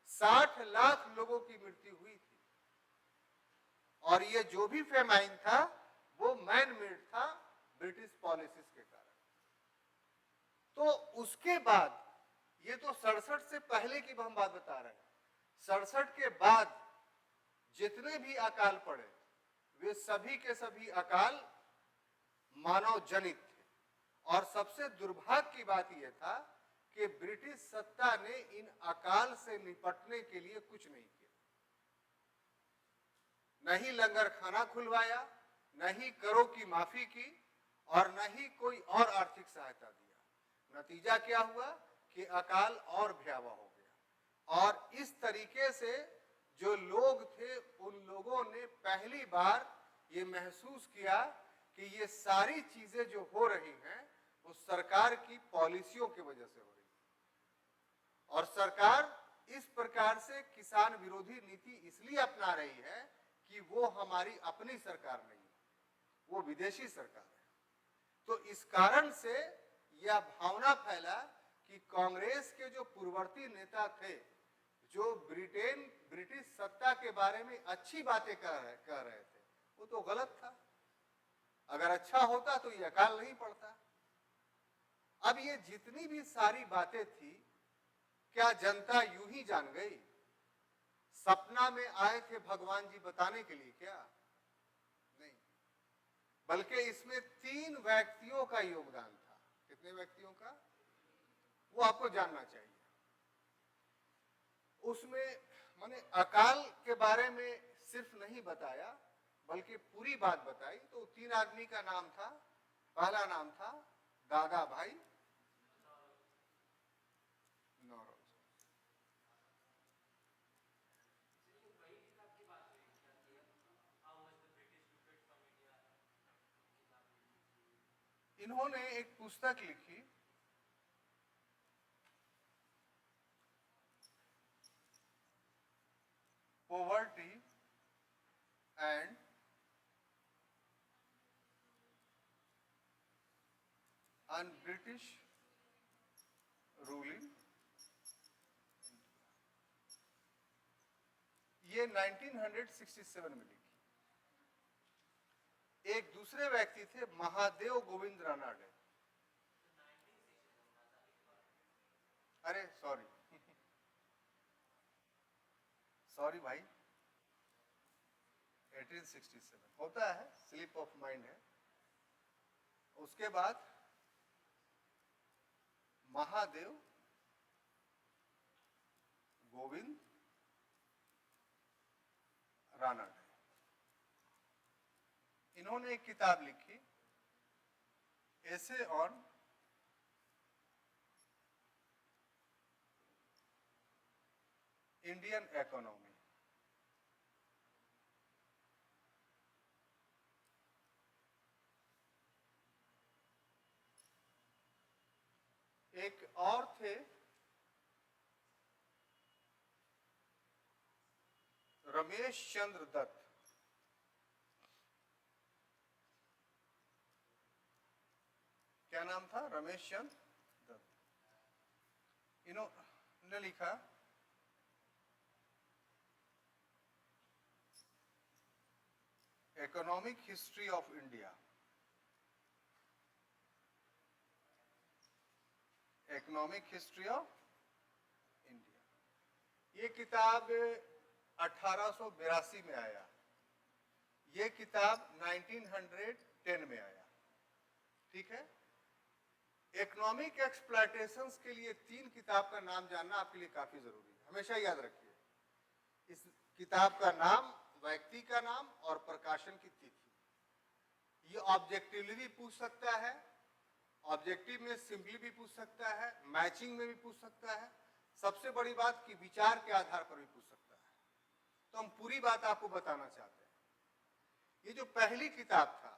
60 लाख लोगों की मृत्यु हुई थी और ये जो भी फेमाइन था वो मैन मेड था ब्रिटिश पॉलिसीज के कारण। तो उसके बाद, ये तो 67 से पहले की हम बात बता रहे हैं, 67 के बाद जितने भी अकाल पड़े वे सभी के सभी अकाल मानव जनित थे। और सबसे दुर्भाग्य की बात यह था कि ब्रिटिश सत्ता ने इन अकाल से निपटने के लिए कुछ नहीं किया। नहीं लंगर खाना खुलवाया, नहीं करों की माफी की और नहीं कोई और आर्थिक सहायता दिया। नतीजा क्या हुआ कि अकाल और भयावह हो गया और इस तरीके से जो लोग थे उन लोगों ने पहली बार ये महसूस किया कि ये सारी चीजें जो हो रही हैं वो सरकार की पॉलिसियों की वजह से हो रही है। और सरकार इस प्रकार से किसान विरोधी नीति इसलिए अपना रही है कि वो हमारी अपनी सरकार नहीं है, वो विदेशी सरकार है। तो इस कारण से यह भावना फैला कि कांग्रेस के जो पूर्ववर्ती नेता थे, जो ब्रिटिश सत्ता के बारे में अच्छी बातें कह रहे थे, वो तो गलत था। अगर अच्छा होता तो ये अकाल नहीं पड़ता। अब ये जितनी भी सारी बातें थी, क्या जनता यूं ही जान गई? सपना में आए थे भगवान जी बताने के लिए क्या? नहीं, बल्कि इसमें 3 व्यक्तियों का योगदान था। कितने व्यक्तियों का? वो आपको जानना चाहिए। उसमें मैंने अकाल के बारे में सिर्फ नहीं बताया, बल्कि पूरी बात बताई। तो 3 आदमी का नाम था। पहला नाम था दादा भाई नौरोजी। इन्होंने एक पुस्तक लिखी, पॉवर्टी एंड अनब्रिटिश रूलिंग। ये 1967 में लिखी। एक दूसरे व्यक्ति थे महादेव गोविंद रानाडे। अरे सॉरी सॉरी भाई, 1867 होता है, स्लिप ऑफ माइंड है। उसके बाद महादेव गोविंद रानाडे, इन्होंने एक किताब लिखी, एसे ऑन इंडियन इकोनॉमी। एक और थे रमेश चंद्र दत्त। क्या नाम था? रमेश चंद्र दत्त। इन्होंने लिखा economic history of India. Economic history of India. ये किताब 1882 में आया। ये किताब 1910 में आया। ठीक है। इकोनॉमिक एक्सप्लॉयटेशंस के लिए 3 किताब का नाम जानना आपके लिए काफी जरूरी है, हमेशा याद रखिए। इस किताब का नाम, व्यक्ति का नाम और प्रकाशन की तिथि। ये ऑब्जेक्टिवली भी पूछ सकता है, ऑब्जेक्टिव में सिंपली भी पूछ सकता है, मैचिंग में भी पूछ सकता है, सबसे बड़ी बात कि विचार के आधार पर भी पूछ सकता है। तो हम पूरी बात आपको बताना चाहते हैं। ये जो पहली किताब था,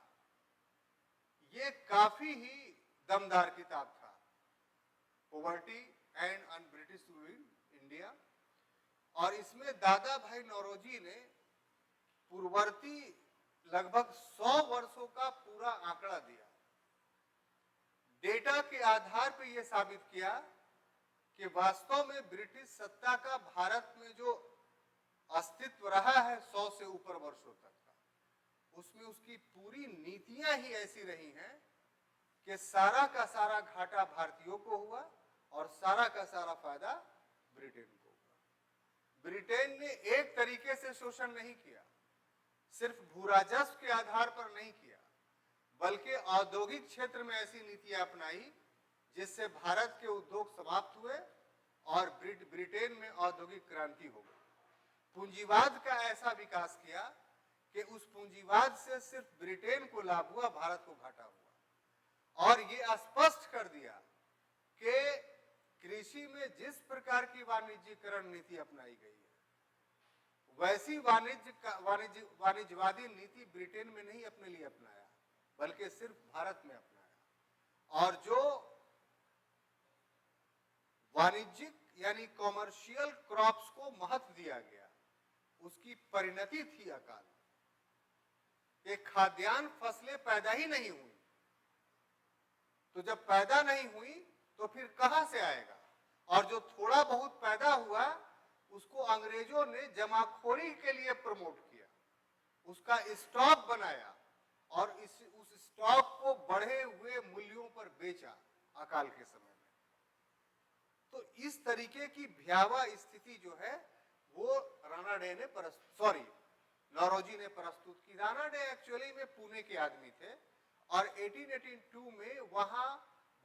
ये काफी ही दमदार किताब था, poverty and un-British rule in India. और इसमें दादा भाई नौरोजी ने पूर्ववर्ती लगभग 100 वर्षों का पूरा आंकड़ा दिया। डेटा के आधार पर यह साबित किया कि वास्तव में ब्रिटिश सत्ता का भारत में जो अस्तित्व रहा है 100 से ऊपर वर्षों तक का, उसमें उसकी पूरी नीतियां ही ऐसी रही हैं कि सारा का सारा घाटा भारतीयों को हुआ और सारा का सारा फायदा ब्रिटेन को हुआ। ब्रिटेन ने एक तरीके से शोषण नहीं किया, सिर्फ भूराजस्व के आधार पर नहीं किया, बल्कि औद्योगिक क्षेत्र में ऐसी नीतियां अपनाई जिससे भारत के उद्योग समाप्त हुए और ब्रिटेन में औद्योगिक क्रांति हो गई। पूंजीवाद का ऐसा विकास किया कि उस पूंजीवाद से सिर्फ ब्रिटेन को लाभ हुआ, भारत को घाटा हुआ। और ये स्पष्ट कर दिया कि कृषि में जिस प्रकार की वाणिज्यीकरण नीति अपनाई गई है, वैसी वाणिज्यवादी नीति ब्रिटेन में नहीं अपने लिए अपनाया, बल्कि सिर्फ भारत में अपनाया। और जो वाणिज्यिक यानी कॉमर्शियल क्रॉप्स को महत्व दिया गया, उसकी परिणति थी अकाल। कि खाद्यान्न फसलें पैदा ही नहीं हुई। तो जब पैदा नहीं हुई तो फिर कहां से आएगा? और जो थोड़ा बहुत पैदा हुआ उसको अंग्रेजों ने जमाखोरी के लिए प्रमोट किया, उसका स्टॉक बनाया और उस स्टॉक को बढ़े हुए मूल्यों पर बेचा अकाल के समय में। तो इस तरीके की भयावह स्थिति जो है वो रानाडे ने नौरोजी ने प्रस्तुत की। रानाडे एक्चुअली में पुणे के आदमी थे और 1882 में वहां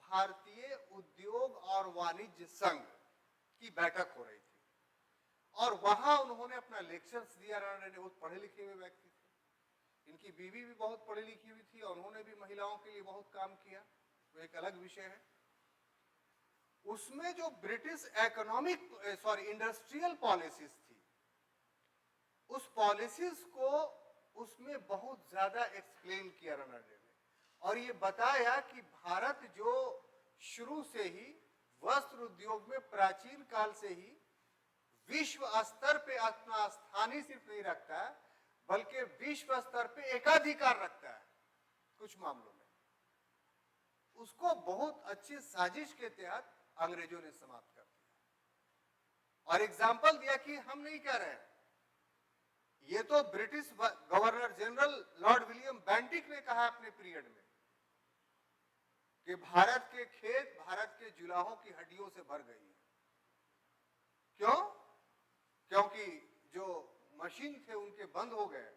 भारतीय उद्योग और वाणिज्य संघ की बैठक हो रही थी और वहां उन्होंने अपना लेक्चर्स दिया। रानाडे ने बहुत पढ़े लिखे हुए व्यक्ति थे, इनकी बीवी भी बहुत पढ़ी लिखी हुई थी और उन्होंने भी महिलाओं के लिए बहुत काम किया, वो एक अलग विषय है। उसमें जो ब्रिटिश इंडस्ट्रियल पॉलिसीज थी, उस पॉलिसीज को उसमें बहुत ज्यादा एक्सप्लेन किया रानाडे ने और ये बताया कि भारत जो शुरू से ही वस्त्र उद्योग में प्राचीन काल से ही विश्व स्तर पे अपना स्थान ही सिर्फ नहीं रखता है बल्कि विश्व स्तर पे एकाधिकार रखता है कुछ मामलों में, उसको बहुत अच्छी साजिश के तहत अंग्रेजों ने समाप्त कर दिया। और एग्जाम्पल दिया कि हम नहीं कह रहे हैं, ये तो British governor general Lord William Bentinck ने कहा अपने पीरियड में कि भारत के खेत भारत के जुलाहों की हड्डियों से भर गई है। क्यों? क्योंकि जो मशीन थे उनके बंद हो गए,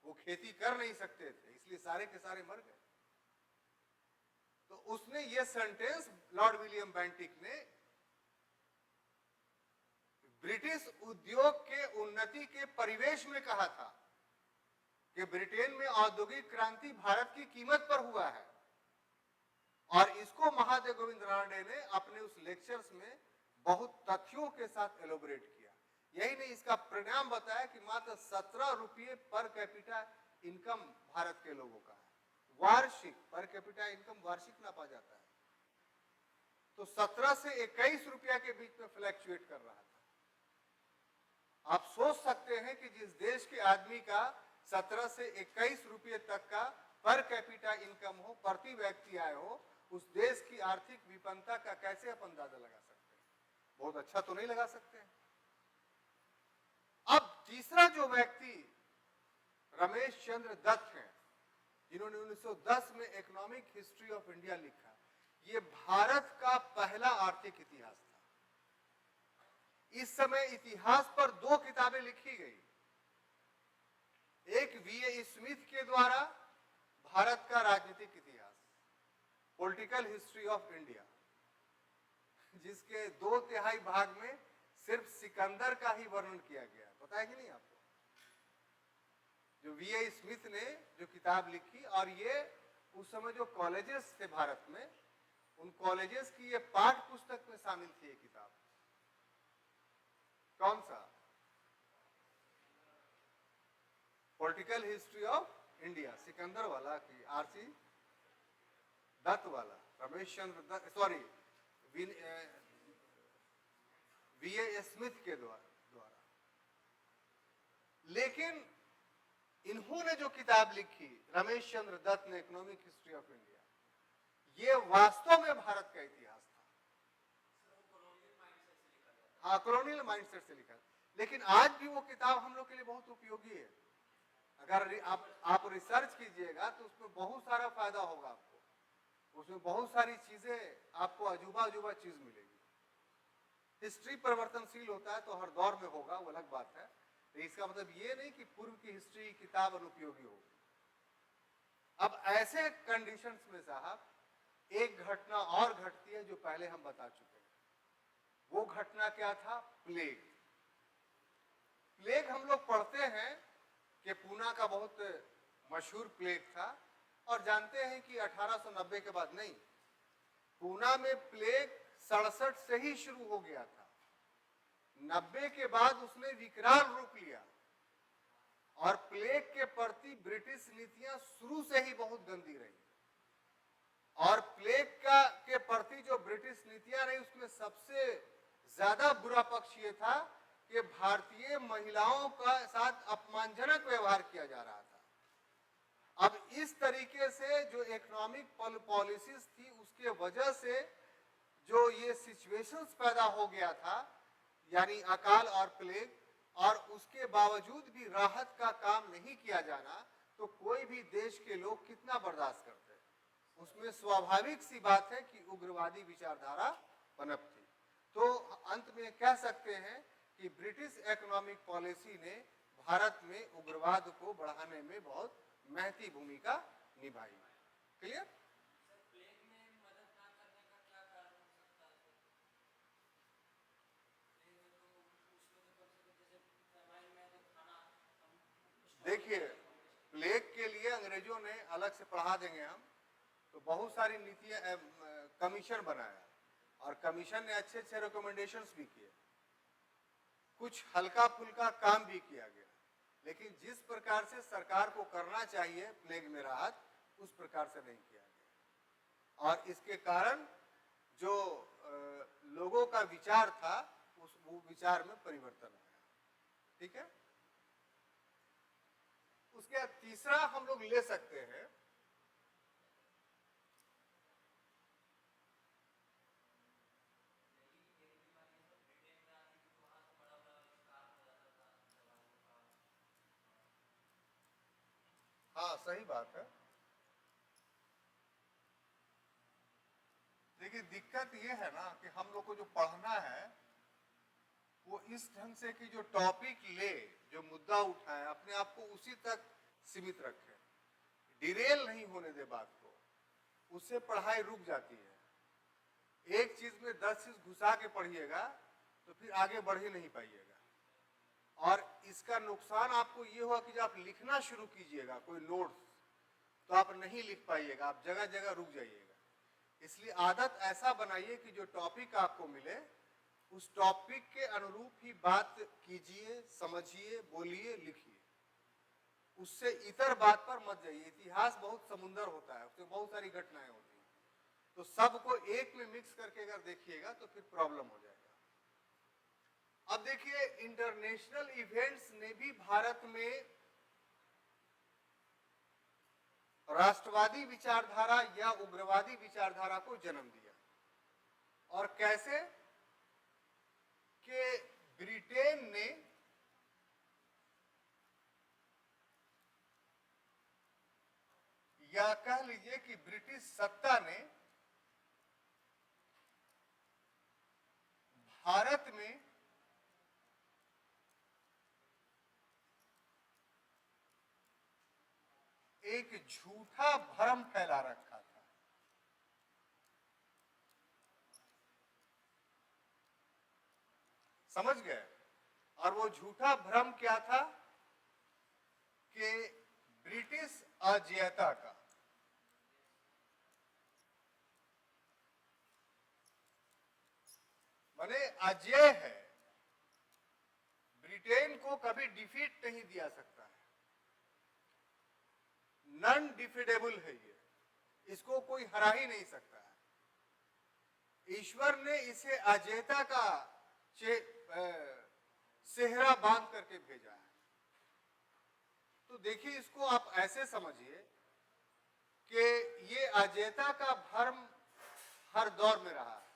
वो खेती कर नहीं सकते थे, इसलिए सारे के सारे मर गए। तो उसने ये सेंटेंस लॉर्ड विलियम बेंटिक ने ब्रिटिश उद्योग के उन्नति के परिवेश में कहा था कि ब्रिटेन में औद्योगिक क्रांति भारत की कीमत पर हुआ है और इसको महादेव गोविंद रानडे ने अपने उस लेक्चर्स में बहुत तथ्यों के साथ एलोबरेट किया। यही नहीं, इसका परिणाम बताया कि मात्र 17 रुपये पर कैपिटा इनकम भारत के लोगों का है, वार्षिक पर कैपिटा इनकम वार्षिक नापा जाता है, तो 17 से 21 रुपया के बीच में फ्लैक्चुएट कर रहा था। आप सोच सकते हैं कि जिस देश के आदमी का 17 से 21 रुपये तक का पर कैपिटा इनकम हो, प्रति व्यक्ति आय हो, उस देश की आर्थिक विपन्नता का कैसे आप अंदाजा लगा सकते हैं? बहुत अच्छा तो नहीं लगा सकते हैं। अब तीसरा जो व्यक्ति रमेश चंद्र दत्त हैं, जिन्होंने 1910 में इकोनॉमिक हिस्ट्री ऑफ इंडिया लिखा, ये भारत का पहला आर्थिक इतिहास था। इस समय इतिहास पर 2 किताबें लिखी गई, एक वीए स्मिथ के द्वारा भारत का राजनीतिक इतिहास, पॉलिटिकल हिस्ट्री ऑफ इंडिया, जिसके 2/3 भाग में सिर्फ सिकंदर का ही वर्णन किया गया। पता है कि नहीं आपको? जो वीए स्मिथ ने जो किताब लिखी, और ये उस समय जो कॉलेजेस थे भारत में, उन कॉलेजेस की ये पाठ्य पुस्तक में शामिल थी ये किताब। कौन सा? Political history of India, Sikandar वाला की आरसी दत्त वाला, रमेश चंद्र दत्त, सॉरी वीए स्मिथ के द्वारा। लेकिन इन्होंने जो किताब लिखी रमेश चंद्र दत्त ने, इकोनॉमिक हिस्ट्री ऑफ इंडिया, ये वास्तव में भारत का इतिहास था। हाँ, कॉलोनियल माइंडसेट से लिखा, लेकिन आज भी वो किताब हम लोग के लिए बहुत उपयोगी है। अगर आप रिसर्च कीजिएगा तो उसमें बहुत सारा फायदा होगा आपको, उसमें बहुत सारी चीजें आपको अजूबा चीज मिलेगी। हिस्ट्री परिवर्तनशील होता है तो हर दौर में होगा, वो अलग बात है, तो इसका मतलब ये नहीं कि पूर्व की हिस्ट्री किताब अनुपयोगी होगी। अब ऐसे कंडीशंस में साहब एक घटना और घटती है जो पहले हम बता चुके हैं। वो घटना क्या था? प्लेग। प्लेग हम लोग पढ़ते हैं कि पूना का बहुत मशहूर प्लेग था, और जानते हैं कि 1890 के बाद नहीं, पूना में प्लेग 67 से ही शुरू हो गया था। 90 के बाद उसने विकराल रूप लिया, और प्लेग के प्रति ब्रिटिश नीतियां शुरू से ही बहुत गंदी रही, और प्लेग के प्रति जो ब्रिटिश नीतियां रही उसमें सबसे ज्यादा बुरा पक्ष ये था कि भारतीय महिलाओं का साथ अपमानजनक व्यवहार किया जा रहा था। अब इस तरीके से जो इकोनॉमिक पॉलिसीज थी उसके वजह से जो ये सिचुएशंस पैदा हो गया था, यानी अकाल और प्लेग, और उसके बावजूद भी राहत का काम नहीं किया जाना, तो कोई भी देश के लोग कितना बर्दाश्त करते हैं। उसमें स्वाभाविक सी बात है कि उग्रवादी विचारधारा पनपती। तो अंत में कह सकते हैं कि ब्रिटिश इकोनॉमिक पॉलिसी ने भारत में उग्रवाद को बढ़ाने में बहुत महती भूमिका निभाई। क्लियर? देखिए, प्लेग के लिए अंग्रेजों ने अलग से पढ़ा देंगे हम, तो बहुत सारी नीतियां, कमीशन बनाया और कमीशन ने अच्छे अच्छे रिकमेंडेशंस भी किए, कुछ हल्का फुल्का काम भी किया गया, लेकिन जिस प्रकार से सरकार को करना चाहिए प्लेग में राहत, उस प्रकार से नहीं किया गया। और इसके कारण जो लोगों का विचार था वो विचार में परिवर्तन आया। ठीक है? उसके बाद तीसरा हम लोग ले सकते हैं हाँ, सही बात है। देखिए, दिक्कत ये है ना कि हम लोग को जो पढ़ना है वो इस ढंग से कि जो टॉपिक ले, जो मुद्दा उठाए, अपने आप को उसी तक सीमित रखे, डिरेल नहीं होने दे बात को, उससे पढ़ाई रुक जाती है। एक चीज में 10 चीज घुसा के पढ़िएगा तो फिर आगे बढ़ ही नहीं पाइएगा। और इसका नुकसान आपको ये हुआ कि जब आप लिखना शुरू कीजिएगा कोई नोट्स, तो आप नहीं लिख पाइएगा, आप जगह जगह रुक जाइएगा। इसलिए आदत ऐसा बनाइए कि जो टॉपिक आपको मिले उस टॉपिक के अनुरूप ही बात कीजिए, समझिए, बोलिए, लिखिए। उससे इतर बात पर मत जाइए। इतिहास बहुत समुंदर होता है, उसमें बहुत सारी घटनाएं होती हैं, तो सबको एक में मिक्स करके अगर देखिएगा तो फिर प्रॉब्लम हो जाएगा। अब देखिए, इंटरनेशनल इवेंट्स ने भी भारत में राष्ट्रवादी विचारधारा या उग्रवादी विचारधारा को जन्म दिया। और कैसे? कि ब्रिटेन ने या कह लीजिए कि ब्रिटिश सत्ता ने भारत में एक झूठा भ्रम फैला रखा था। समझ गए? और वो झूठा भ्रम क्या था? कि ब्रिटिश अजेयता का, माने अजेय है, ब्रिटेन को कभी डिफीट नहीं दिया सकता है, नॉन डिफीटेबल है ये, इसको कोई हरा ही नहीं सकता है। ईश्वर ने इसे अजेयता का सेहरा बांध करके भेजा है। तो देखिए, इसको आप ऐसे समझिए कि ये अजेयता का भ्रम हर दौर में रहा है,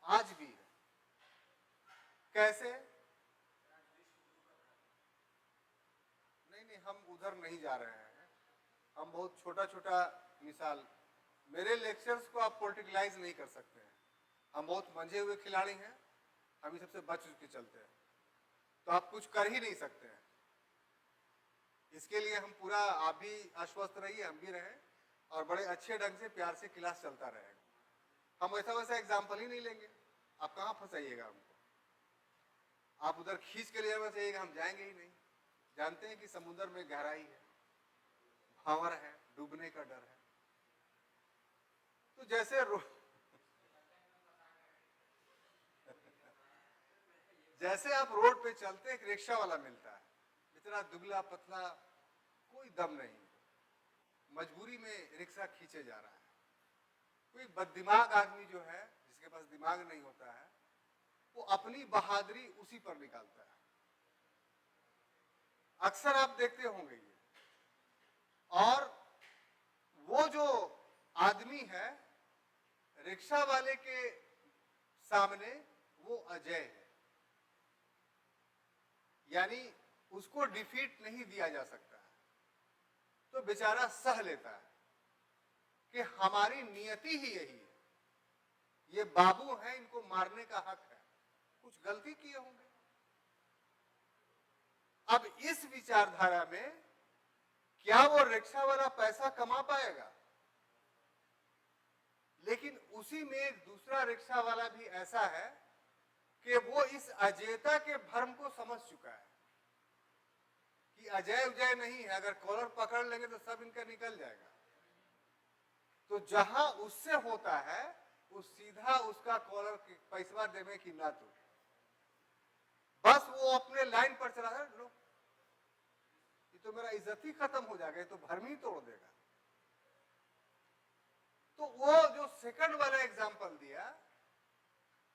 आज भी है। कैसे? नहीं, हम उधर नहीं जा रहे हैं, हम बहुत छोटा छोटा मिसाल, मेरे लेक्चर्स को आप पॉलिटिकलाइज नहीं कर सकते हैं। हम बहुत मंझे हुए खिलाड़ी हैं, हम सबसे बच के चलते हैं, तो आप कुछ कर ही नहीं सकते हैं। इसके लिए हम पूरा, आप भी आश्वस्त रहिए, हम भी रहें, और बड़े अच्छे ढंग से प्यार से क्लास चलता रहेगा। हम ऐसा वैसा एग्जाम्पल ही नहीं लेंगे, आप कहाँ फंसाइएगा हमको। आप उधर खींच के ले जाना चाहिएगा, हम जाएंगे ही नहीं। जानते हैं कि समुद्र में गहराई है, भांवर है, डूबने का डर है। तो जैसे जैसे आप रोड पे चलते, एक रिक्शा वाला मिलता है, इतना दुबला पतला, कोई दम नहीं, मजबूरी में रिक्शा खींचे जा रहा है। कोई बददिमाग आदमी जो है, जिसके पास दिमाग नहीं होता है, वो अपनी बहादुरी उसी पर निकालता है। अक्सर आप देखते होंगे ये। और वो जो आदमी है रिक्शा वाले के सामने वो अजय है, यानी उसको डिफीट नहीं दिया जा सकता है। तो बेचारा सह लेता है कि हमारी नियति ही यही है, ये बाबू हैं, इनको मारने का हक है, कुछ गलती किए होंगे। अब इस विचारधारा में क्या वो रिक्शा वाला पैसा कमा पाएगा? लेकिन उसी में एक दूसरा रिक्शा वाला भी ऐसा है कि वो इस अजयता के भ्रम को समझ चुका है कि अजय उजय नहीं है, अगर कॉलर पकड़ लेंगे तो सब इनका निकल जाएगा। तो जहां उससे होता है वो सीधा उसका कॉलर पैसा देने की ना, तो बस वो अपने लाइन पर चला है, लो ये तो मेरा इज्जत ही खत्म हो जाएगा, ये तो भरम ही तोड़ देगा। तो वो जो सेकंड वाला एग्जांपल दिया,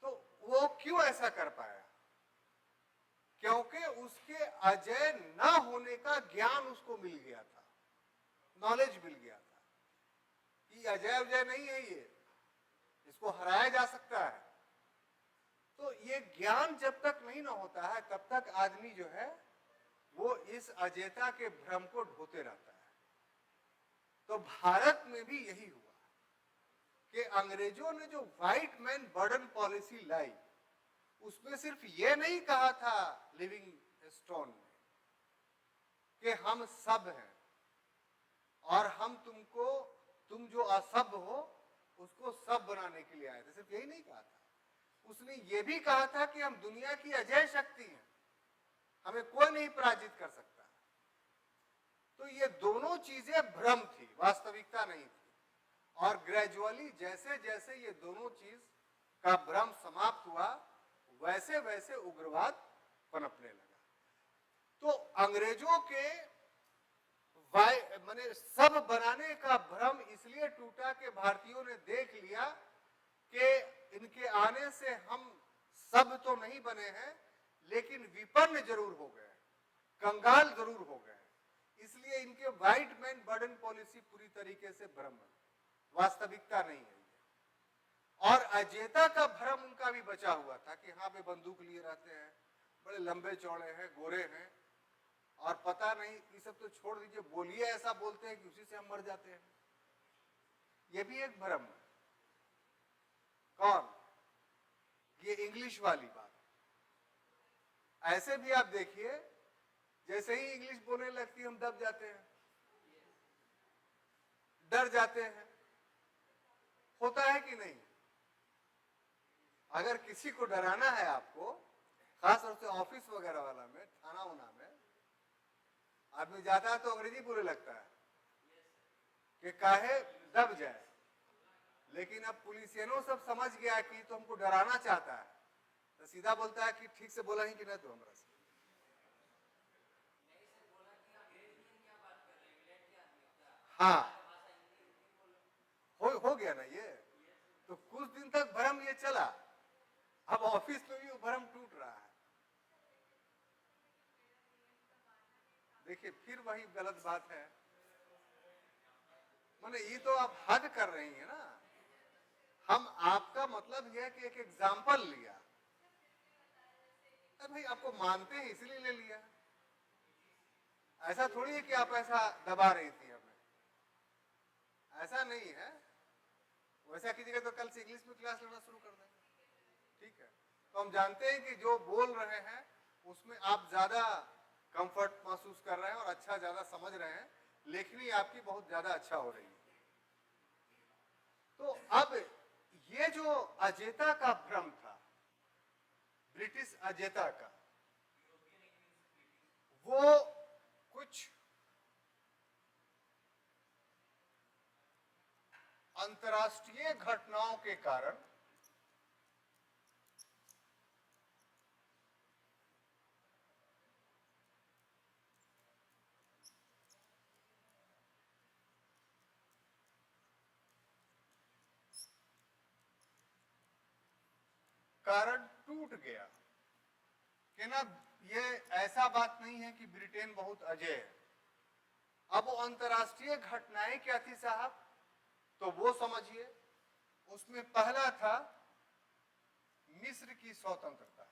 तो वो क्यों ऐसा कर पाया? क्योंकि उसके अजय ना होने का ज्ञान उसको मिल गया था, नॉलेज मिल गया था कि अजय उजय नहीं है, ये इसको हराया जा सकता है। तो ये ज्ञान जब तक नहीं ना होता है तब तक आदमी जो है वो इस अजयता के भ्रम को ढोते रहता है। तो भारत में भी यही हुआ कि अंग्रेजों ने जो व्हाइट मैन बर्डन पॉलिसी लाई, उसमें सिर्फ ये नहीं कहा था लिविंग स्टोन ने कि हम सब हैं और हम तुम जो असभ हो उसको सब बनाने के लिए आए थे, सिर्फ यही नहीं कहा था। उसने ये भी कहा था कि हम दुनिया की अजय शक्ति हैं, हमें कोई नहीं पराजित कर सकता। तो ये दोनों चीजें भ्रम थी, वास्तविकता नहीं थी। और ग्रेजुअली जैसे जैसे ये दोनों चीज का भ्रम समाप्त हुआ, वैसे वैसे उग्रवाद पनपने लगा। तो अंग्रेजों के माने सब बनाने का भ्रम इसलिए टूटा कि भारतीयों ने देख लिया कि इनके आने से हम सब तो नहीं बने हैं, लेकिन विपन्न जरूर हो गए, कंगाल जरूर हो गए। इसलिए इनके व्हाइट मैन बर्डन पॉलिसी पूरी तरीके से भ्रम है, वास्तविकता नहीं है। और अजयता का भ्रम उनका भी बचा हुआ था कि हाँ वे बंदूक लिए रहते हैं, बड़े लंबे चौड़े हैं, गोरे हैं, और पता नहीं, ये सब तो छोड़ दीजिए, बोलिए ऐसा बोलते हैं कि उसी से हम मर जाते हैं। ये भी एक भ्रम है। कौन? ये इंग्लिश वाली बात। ऐसे भी आप देखिए, जैसे ही इंग्लिश बोलने लगती है हम दब जाते हैं, डर जाते हैं। होता है कि नहीं? अगर किसी को डराना है आपको, खासतौर से ऑफिस वगैरह वाला में, थाना उना में आदमी जाता है तो अंग्रेजी बोलने लगता है कि काहे दब जाए। लेकिन अब पुलिसियनों सब समझ गया कि तो हमको डराना चाहता है, तो सीधा बोलता है कि ठीक से बोला ही कि नहीं तो हमरा से। हाँ, हो गया ना ये। तो कुछ दिन तक भ्रम ये चला, अब ऑफिस में भी वो भ्रम टूट रहा है। देखिए फिर वही गलत बात है, माने ये तो आप हद कर रही हैं ना। हम आपका मतलब यह है कि एक एग्जाम्पल लिया, अरे भाई आपको मानते हैं इसलिए ले लिया, ऐसा थोड़ी है कि आप ऐसा दबा रही थी हमें, ऐसा नहीं है। वैसा कीजिएगा तो कल से इंग्लिश में क्लास लेना शुरू कर देंगे, ठीक है? तो हम जानते हैं कि जो बोल रहे हैं उसमें आप ज्यादा कंफर्ट महसूस कर रहे हैं और अच्छा ज्यादा समझ रहे हैं, लेखनी आपकी बहुत ज्यादा अच्छा हो रही है। तो अब ये जो अजयता का भ्रम था, ब्रिटिश अजयता का, वो कुछ अंतर्राष्ट्रीय घटनाओं के कारण टूट गया कि ना, ये ऐसा बात नहीं है कि ब्रिटेन बहुत अजय है। अब वो अंतर्राष्ट्रीय घटनाएं क्या थी साहब? तो वो समझिए, उसमें पहला था मिस्र की स्वतंत्रता।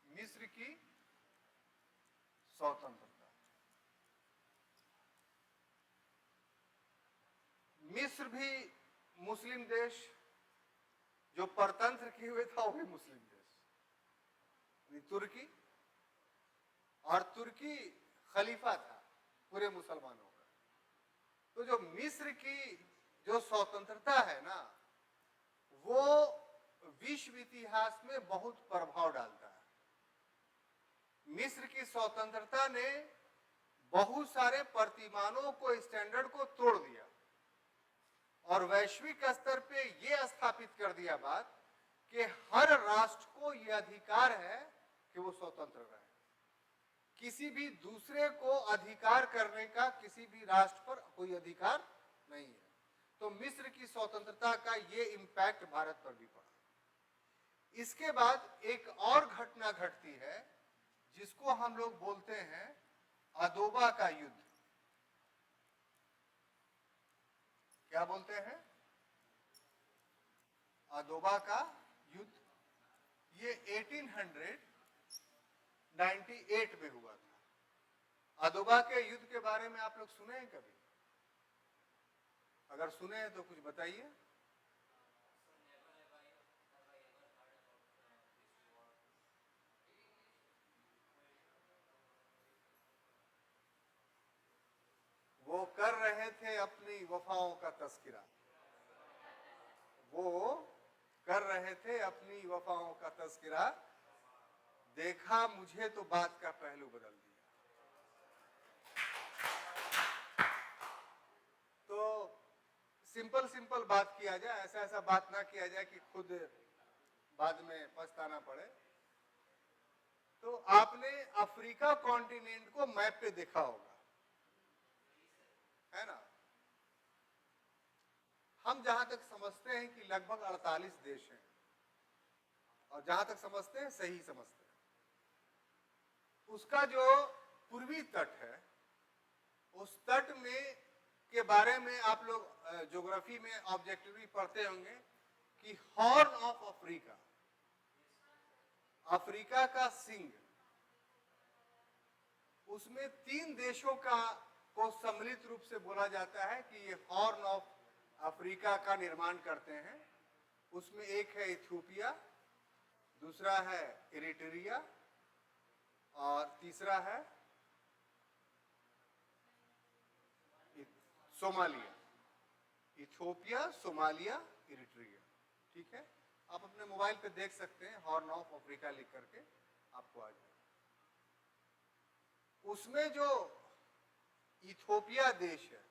मिस्र की स्वतंत्रता। मिस्र भी मुस्लिम देश, जो परतंत्र किए हुए था वो भी मुस्लिम देश, तुर्की, और तुर्की खलीफा था पूरे मुसलमानों का। तो जो मिस्र की जो स्वतंत्रता है ना, वो विश्व इतिहास में बहुत प्रभाव डालता है। मिस्र की स्वतंत्रता ने बहुत सारे प्रतिमानों को, स्टैंडर्ड को तोड़ दिया और वैश्विक स्तर पे ये स्थापित कर दिया बात कि हर राष्ट्र को यह अधिकार है कि वो स्वतंत्र रहे। किसी भी दूसरे को अधिकार करने का किसी भी राष्ट्र पर कोई अधिकार नहीं है। तो मिस्र की स्वतंत्रता का ये इम्पैक्ट भारत पर भी पड़ा। इसके बाद एक और घटना घटती है जिसको हम लोग बोलते हैं अदोबा का युद्ध। क्या बोलते हैं? अदोबा का युद्ध। ये 1898 में हुआ था। अदोबा के युद्ध के बारे में आप लोग सुने हैं कभी? अगर सुने हैं तो कुछ बताइए। वो कर रहे थे अपनी वफाओं का तस्करा। वो कर रहे थे अपनी वफाओं का तस्करा, देखा मुझे तो बात का पहलू बदल दिया। तो सिंपल सिंपल बात किया जाए, ऐसा ऐसा बात ना किया जाए कि खुद बाद में पछताना पड़े। तो आपने अफ्रीका कॉन्टिनेंट को मैप पे देखा होगा, है ना? हम जहां तक समझते हैं कि लगभग 48 देश हैं, और जहां तक समझते हैं, सही समझते हैं, उसका जो पूर्वी तट है, उस तट में के बारे में आप लोग ज्योग्राफी में ऑब्जेक्टिवली पढ़ते होंगे कि हॉर्न ऑफ अफ्रीका, अफ्रीका का सिंह, उसमें 3 देशों का को सम्मिलित रूप से बोला जाता है कि ये हॉर्न ऑफ अफ्रीका का निर्माण करते हैं। उसमें एक है इथियोपिया, दूसरा है इरिट्रिया, और तीसरा है सोमालिया। Ethiopia, Somalia, Eritrea. ठीक है, आप अपने मोबाइल पे देख सकते हैं, हॉर्न ऑफ अफ्रीका लिख करके आपको आ जाएगा। उसमें जो इथियोपिया देश है,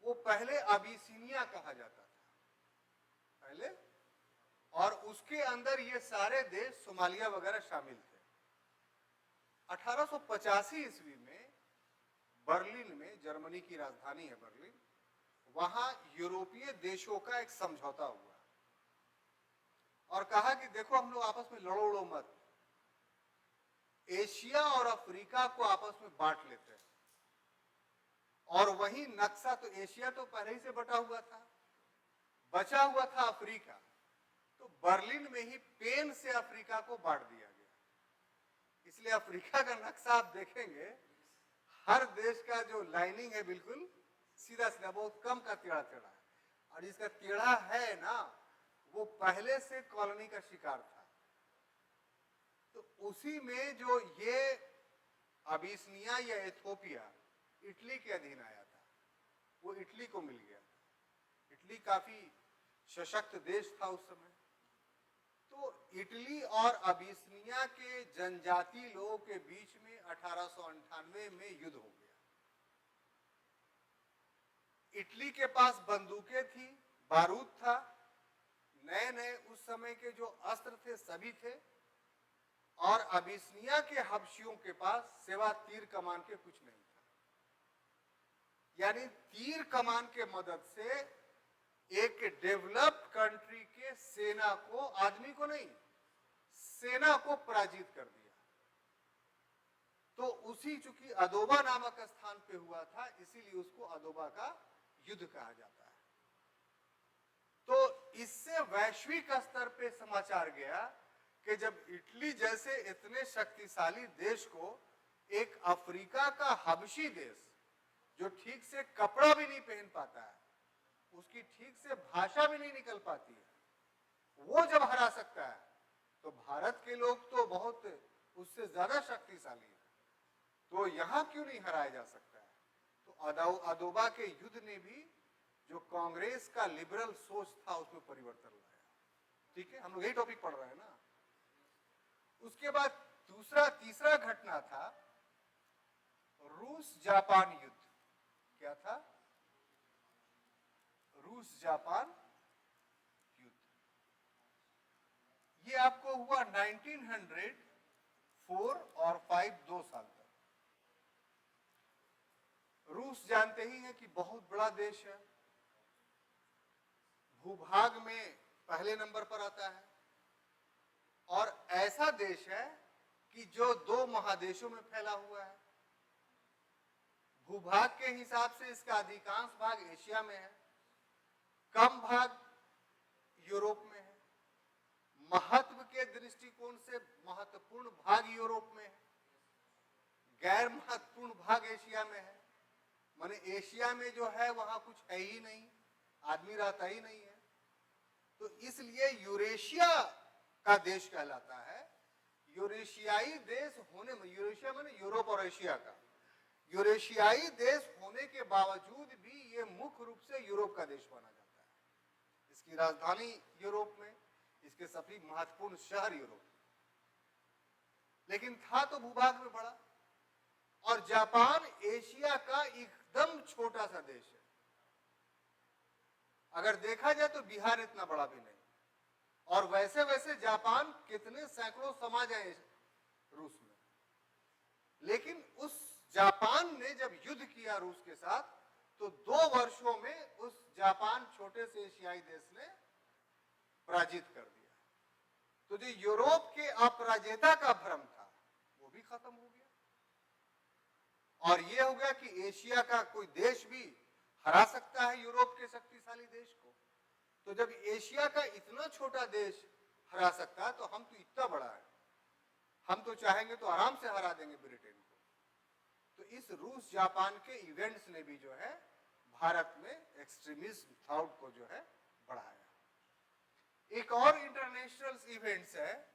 वो पहले अबिसिनिया कहा जाता था पहले, और उसके अंदर ये सारे देश सोमालिया वगैरह शामिल थे। 1885 ईस्वी में बर्लिन में, जर्मनी की राजधानी है बर्लिन, वहां यूरोपीय देशों का एक समझौता हुआ और कहा कि देखो हम लोग आपस में लड़ो उड़ो मत, एशिया और अफ्रीका को आपस में बांट लेते हैं। और वही नक्शा, तो एशिया तो पहले ही से बटा हुआ था, बचा हुआ था अफ्रीका, तो बर्लिन में ही पेन से अफ्रीका को बांट दिया गया। इसलिए अफ्रीका का नक्शा आप देखेंगे, हर देश का जो लाइनिंग है बिल्कुल सीधा सीधा, बहुत कम का टेढ़ा टेढ़ा है, और जिसका टेढ़ा है ना, वो पहले से कॉलोनी का शिकार था। तो उसी में जो ये अबिसिनिया या इथियोपिया इटली के अधीन आया था, वो इटली को मिल गया। इटली काफी सशक्त देश था उस समय। तो इटली और अबिसिनिया के जनजाति लोगों के बीच में 1898 में युद्ध हो गया। इटली के पास बंदूकें थी, बारूद था, नए नए उस समय के जो अस्त्र थे सभी थे, और अबिसिनिया के हबशियों के पास सिवा तीर कमान के कुछ नहीं था। यानी तीर कमान के मदद से एक डेवलप्ड कंट्री के सेना को, आदमी को नहीं, सेना को पराजित कर दिया। तो उसी चूंकि अदोबा नामक स्थान पे हुआ था, इसीलिए उसको अदोबा का युद्ध कहा जाता है। तो इससे वैश्विक स्तर पे समाचार गया कि जब इटली जैसे इतने शक्तिशाली देश को एक अफ्रीका का हबशी देश, जो ठीक से कपड़ा भी नहीं पहन पाता है, उसकी ठीक से भाषा भी नहीं निकल पाती है, वो जब हरा सकता है, तो भारत के लोग तो बहुत उससे ज्यादा शक्तिशाली है, तो यहां क्यों नहीं हराया जा सकता है? तो अदोबा के युद्ध ने भी जो कांग्रेस का लिबरल सोच था उसमें परिवर्तन लाया। ठीक है, हम लोग यही टॉपिक पढ़ रहे हैं ना। उसके बाद तीसरा घटना था रूस जापान युद्ध। क्या था? रूस जापान युद्ध। ये आपको हुआ 1904 और 5, 2 साल तक। रूस जानते ही हैं कि बहुत बड़ा देश है, भूभाग में पहले नंबर पर आता है, और ऐसा देश है कि जो 2 महादेशों में फैला हुआ है। भूभाग के हिसाब से इसका अधिकांश भाग एशिया में है, कम भाग यूरोप में है, महत्व के दृष्टिकोण से महत्वपूर्ण भाग यूरोप में है, गैर महत्वपूर्ण भाग एशिया में है। माने एशिया में जो है वहां कुछ है ही नहीं, आदमी रहता ही नहीं है, तो इसलिए यूरेशिया का देश कहलाता है। यूरेशियाई देश होने में, यूरेशिया माने यूरोप और एशिया का, यूरेशियाई देश होने के बावजूद भी ये मुख्य रूप से यूरोप का देश माना जाता है। इसकी राजधानी यूरोप में, इसके सभी महत्वपूर्ण शहर यूरोप, लेकिन था तो भूभाग में बड़ा। और जापान एशिया का एकदम छोटा सा देश है। अगर देखा जाए तो बिहार इतना बड़ा भी नहीं, और वैसे वैसे जापान कितने सैकड़ों समाज हैं रूस में, लेकिन उस जापान ने जब युद्ध किया रूस के साथ, तो 2 वर्षों में उस जापान छोटे से एशियाई देश ने पराजित कर दिया। तो जो यूरोप के अपराजेयता का भ्रम था वो भी खत्म हो गया, और यह हो गया कि एशिया का कोई देश भी हरा सकता है यूरोप के शक्तिशाली देश को। तो जब एशिया का इतना छोटा देश हरा सकता है, तो हम तो इतना बड़ा है, हम तो चाहेंगे तो आराम से हरा देंगे ब्रिटेन को। तो इस रूस जापान के इवेंट्स ने भी जो है भारत में एक्सट्रीमिज्म थॉट को जो है बढ़ाया। एक और इंटरनेशनल इवेंट्स है,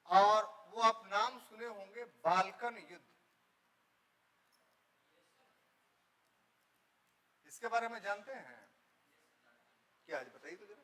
और वो आप नाम सुने होंगे, बाल्कन युद्ध। इसके बारे में जानते हैं क्या? आज बताइए तो जरा।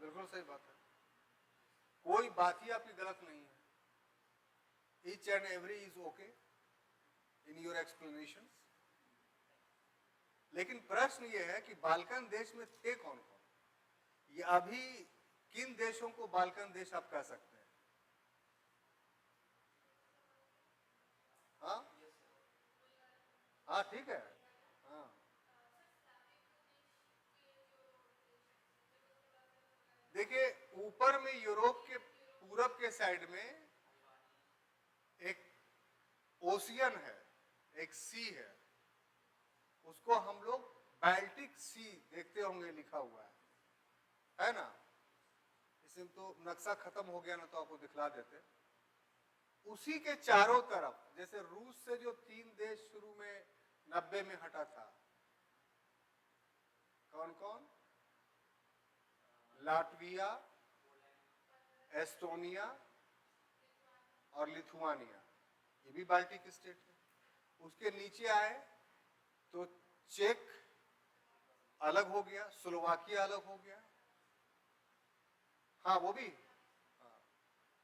बिल्कुल सही बात है, कोई बात ही आपकी गलत नहीं है। Each and every is okay in your explanations. लेकिन प्रश्न ये है कि बाल्कन देश में थे कौन कौन? ये अभी किन देशों को बाल्कन देश आप कह सकते हैं? हाँ हाँ, ठीक है। हाँ, देखिए ऊपर में यूरोप के पूरब के साइड में एक ओशियन है, एक सी है, उसको हम लोग बाल्टिक सी देखते होंगे, लिखा हुआ है ना। इसमें तो नक्शा खत्म हो गया ना, तो आपको दिखला देते। उसी के चारों तरफ, जैसे रूस से जो 3 देश शुरू में 90 में हटा था, कौन कौन? लाटविया, एस्टोनिया और लिथुआनिया, ये भी बाल्टिक स्टेट है। उसके नीचे आए तो चेक अलग हो गया, स्लोवाकिया अलग हो गया, हाँ वो भी। हाँ,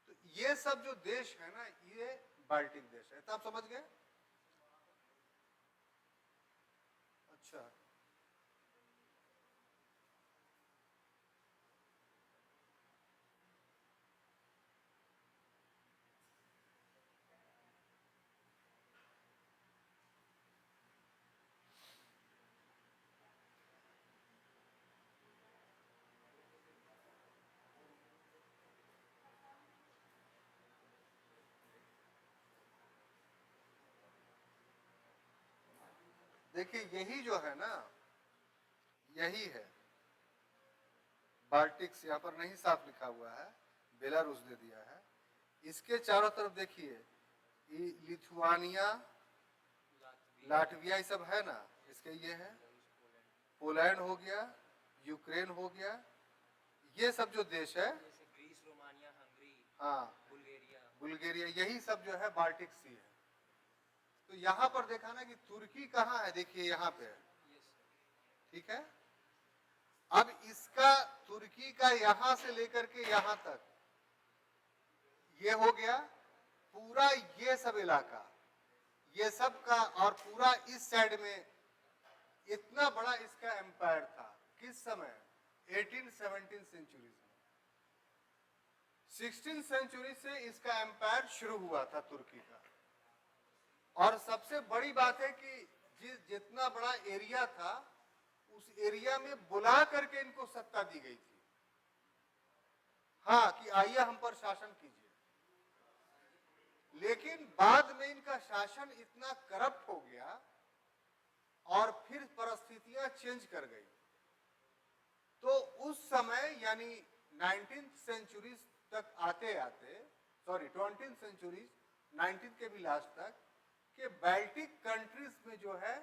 तो ये सब जो देश है ना, ये बाल्टिक देश है। तो आप समझ गए? अच्छा, देखिए यही जो है ना, यही है बाल्टिक्स, यहाँ पर नहीं साफ लिखा हुआ है, बेलारूस दे दिया है। इसके चारों तरफ देखिए, लिथुआनिया, लाटविया, ये सब है ना, इसके ये है, पोलैंड हो गया, यूक्रेन हो गया, ये सब जो देश है, ग्रीस, रोमानिया, हंगरी, हाँ, बुल्गारिया, यही सब जो है बाल्टिक सी है। तो यहाँ पर देखा ना कि तुर्की कहाँ है, देखिए यहाँ पे है, ठीक है। अब इसका तुर्की का यहां से लेकर के यहां तक ये हो गया पूरा, ये सब इलाका, ये सब का, और पूरा इस साइड में इतना बड़ा इसका एम्पायर था। किस समय? 18-17 सेंचुरी में, 16 सेंचुरी से इसका एम्पायर शुरू हुआ था तुर्की का। और सबसे बड़ी बात है कि जितना बड़ा एरिया था, उस एरिया में बुला करके इनको सत्ता दी गई थी, हाँ, कि आइए हम पर शासन कीजिए। लेकिन बाद में इनका शासन इतना करप्ट हो गया और फिर परिस्थितियां चेंज कर गई। तो उस समय यानी 19th सेंचुरी तक आते आते, सॉरी 20th सेंचुरी, 19th के भी लास्ट तक के बाल्टिक कंट्रीज में जो है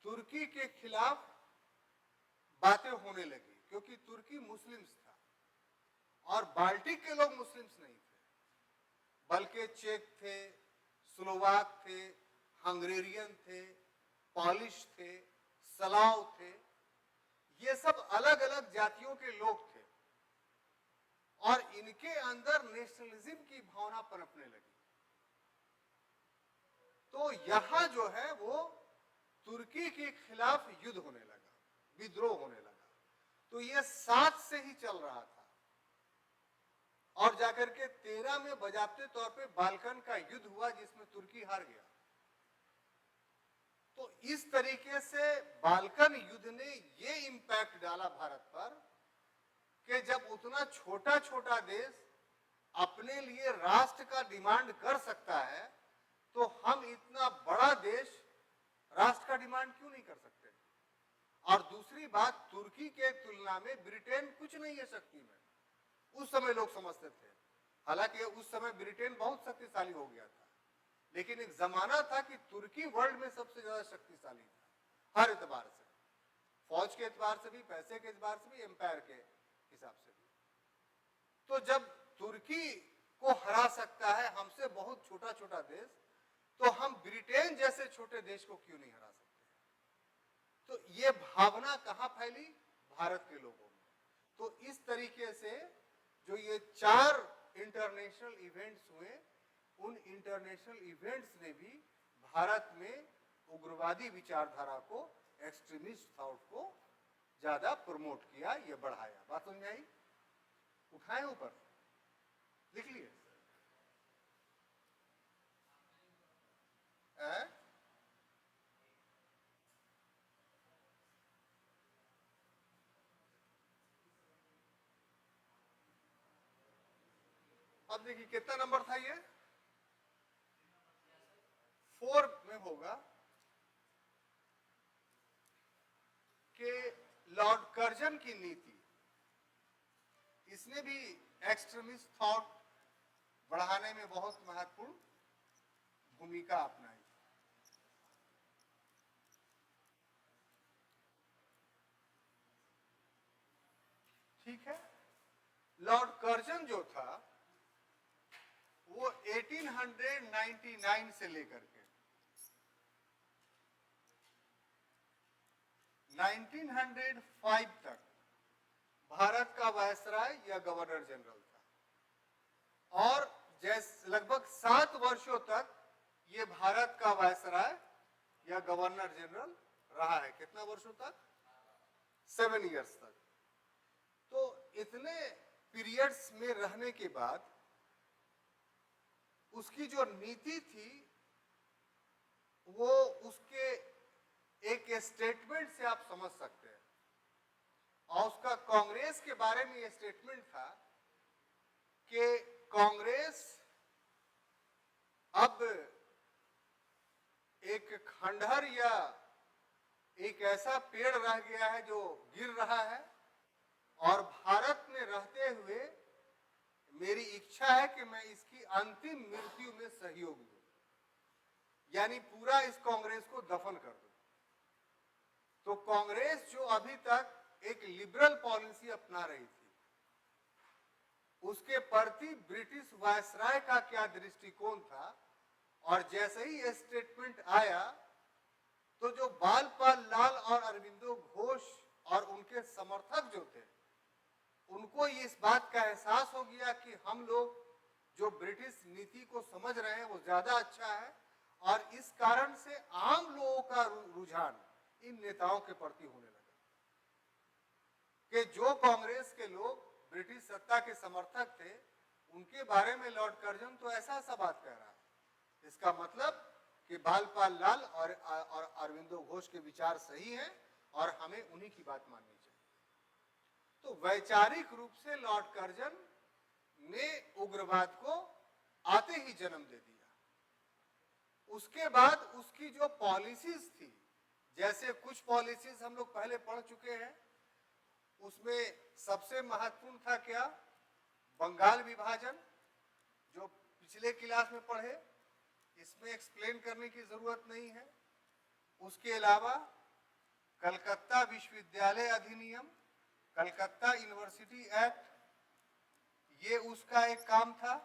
तुर्की के खिलाफ बातें होने लगी, क्योंकि तुर्की मुस्लिम्स था और बाल्टिक के लोग मुस्लिम्स नहीं थे, बल्कि चेक थे, स्लोवाक थे, हंगेरियन थे, पॉलिश थे, सलाव थे, ये सब अलग अलग जातियों के लोग थे और इनके अंदर नेशनलिज्म की भावना पनपने लगी। तो यहां जो है वो तुर्की के खिलाफ युद्ध होने लगा, विद्रोह होने लगा। तो ये 7 से ही चल रहा था और जाकर के 13 में बजाबते तौर पे बाल्कन का युद्ध हुआ, जिसमें तुर्की हार गया। तो इस तरीके से बाल्कन युद्ध ने ये इंपैक्ट डाला भारत पर कि जब उतना छोटा छोटा देश अपने लिए राष्ट्र का डिमांड कर सकता है, तो हम इतना बड़ा देश राष्ट्र का डिमांड क्यों नहीं कर सकते। और दूसरी बात, तुर्की के तुलना में ब्रिटेन कुछ नहीं है शक्ति में, उस समय लोग समझते थे। हालांकि उस समय ब्रिटेन बहुत शक्तिशाली हो गया था, लेकिन एक जमाना था कि तुर्की वर्ल्ड में सबसे ज्यादा शक्तिशाली था, हर एतबार से, फौज के एतबार से भी, पैसे के एतबार से भी, एम्पायर के हिसाब से भी। तो जब तुर्की को हरा सकता है हमसे बहुत छोटा छोटा देश, तो हम ब्रिटेन जैसे छोटे देश को क्यों नहीं हरा सकते। तो ये भावना कहां फैली? भारत के लोगों में। तो इस तरीके से जो ये 4 इंटरनेशनल इवेंट्स हुए, उन इंटरनेशनल इवेंट्स ने भी भारत में उग्रवादी विचारधारा को, एक्सट्रीमिस्ट थॉट को ज्यादा प्रमोट किया, ये बढ़ाया। बात समझ में आई? उठाए ऊपर, लिख लिए। अब देखिए कितना नंबर था ये, 4 में होगा कि लॉर्ड कर्जन की नीति, इसने भी एक्सट्रीमिस्ट थॉट बढ़ाने में बहुत महत्वपूर्ण भूमिका अपनाई। ठीक है, लॉर्ड कर्जन जो था वो 1899 से लेकर के 1905 तक भारत का वायसराय या गवर्नर जनरल था, और जैसे लगभग 7 वर्षों तक ये भारत का वायसराय या गवर्नर जनरल रहा है। कितना वर्षों तक? 7 इयर्स तक। तो इतने पीरियड्स में रहने के बाद उसकी जो नीति थी वो, उसके एक स्टेटमेंट से आप समझ सकते हैं। और उसका कांग्रेस के बारे में यह स्टेटमेंट था कि कांग्रेस अब एक खंडहर या एक ऐसा पेड़ रह गया है जो गिर रहा है, और भारत में रहते हुए मेरी इच्छा है कि मैं इसकी अंतिम मृत्यु में सहयोग दूं, यानी पूरा इस कांग्रेस को दफन कर दूं। तो कांग्रेस जो अभी तक एक लिबरल पॉलिसी अपना रही थी, उसके प्रति ब्रिटिश वायसराय का क्या दृष्टिकोण था, और जैसे ही ये स्टेटमेंट आया तो जो बालपाल लाल और अरविंदो घोष और उनके समर्थक जो थे, उनको इस बात का एहसास हो गया कि हम लोग जो ब्रिटिश नीति को समझ रहे हैं वो ज्यादा अच्छा है, और इस कारण से आम लोगों का रुझान इन नेताओं के प्रति होने लगा कि जो कांग्रेस के लोग ब्रिटिश सत्ता के समर्थक थे, उनके बारे में लॉर्ड कर्जन तो ऐसा बात कह रहा है। इसका मतलब कि बालपाल लाल और अरविंदो घोष के विचार सही हैं और हमें उन्हीं की बात माननी चाहिए। तो वैचारिक रूप से लॉर्ड कर्जन ने उग्रवाद को आते ही जन्म दे दिया। उसके बाद उसकी जो पॉलिसीज थी, जैसे कुछ पॉलिसीज हम लोग पहले पढ़ चुके हैं, उसमें सबसे महत्वपूर्ण था क्या, बंगाल विभाजन, जो पिछले क्लास में पढ़े, इसमें एक्सप्लेन करने की जरूरत नहीं है। उसके अलावा कलकत्ता विश्वविद्यालय अधिनियम, कलकत्ता यूनिवर्सिटी एक्ट, ये उसका एक काम था।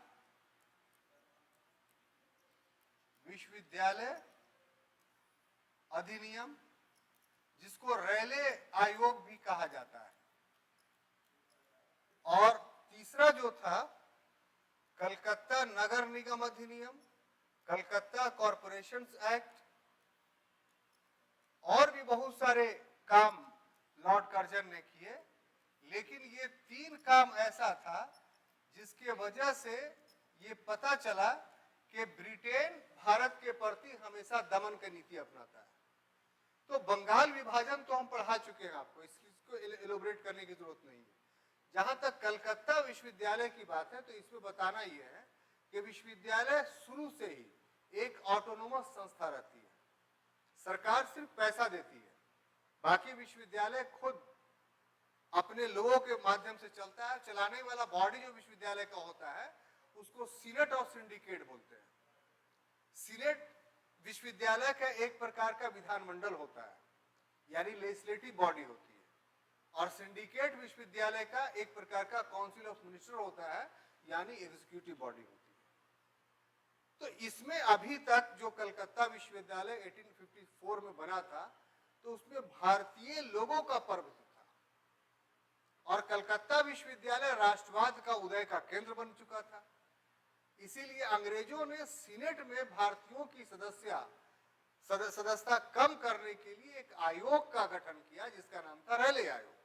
विश्वविद्यालय अधिनियम, जिसको रेले आयोग भी कहा जाता है। और तीसरा जो था कलकत्ता नगर निगम अधिनियम, कलकत्ता कॉरपोरेशंस एक्ट, और भी बहुत सारे काम लॉर्ड कर्जन ने किए। लेकिन ये तीन काम ऐसा था जिसके वजह से ये पता चला कि ब्रिटेन भारत के प्रति हमेशा दमन की नीति अपनाता है। तो बंगाल विभाजन तो हम पढ़ा चुके हैं आपको, इसको एलोबरेट करने की जरूरत नहीं है। जहां तक कलकत्ता विश्वविद्यालय की बात है, तो इसमें बताना यह है कि विश्वविद्यालय शुरू से ही एक ऑटोनोमस संस्था रहती है, सरकार सिर्फ पैसा देती है, बाकी विश्वविद्यालय खुद अपने लोगों के माध्यम से चलता है। चलाने वाला बॉडी जो विश्वविद्यालय का होता है उसको सीनेट और सिंडिकेट बोलते हैं। सीनेट विश्वविद्यालय का एक प्रकार का विधानमंडल होता है, यानी लेजिस्लेटिव बॉडी होती है, और सिंडिकेट विश्वविद्यालय का एक प्रकार का काउंसिल ऑफ मिनिस्टर होता है, यानी एग्जीक्यूटिव बॉडी होती है। तो इसमें अभी तक जो कलकत्ता विश्वविद्यालय 1854 में बना था, तो उसमें भारतीय लोगों का पर्व था, और कलकत्ता विश्वविद्यालय राष्ट्रवाद का उदय का केंद्र बन चुका था। इसीलिए अंग्रेजों ने सीनेट में भारतीयों की सदस्यता कम करने के लिए एक आयोग का गठन किया, जिसका नाम था रेले आयोग।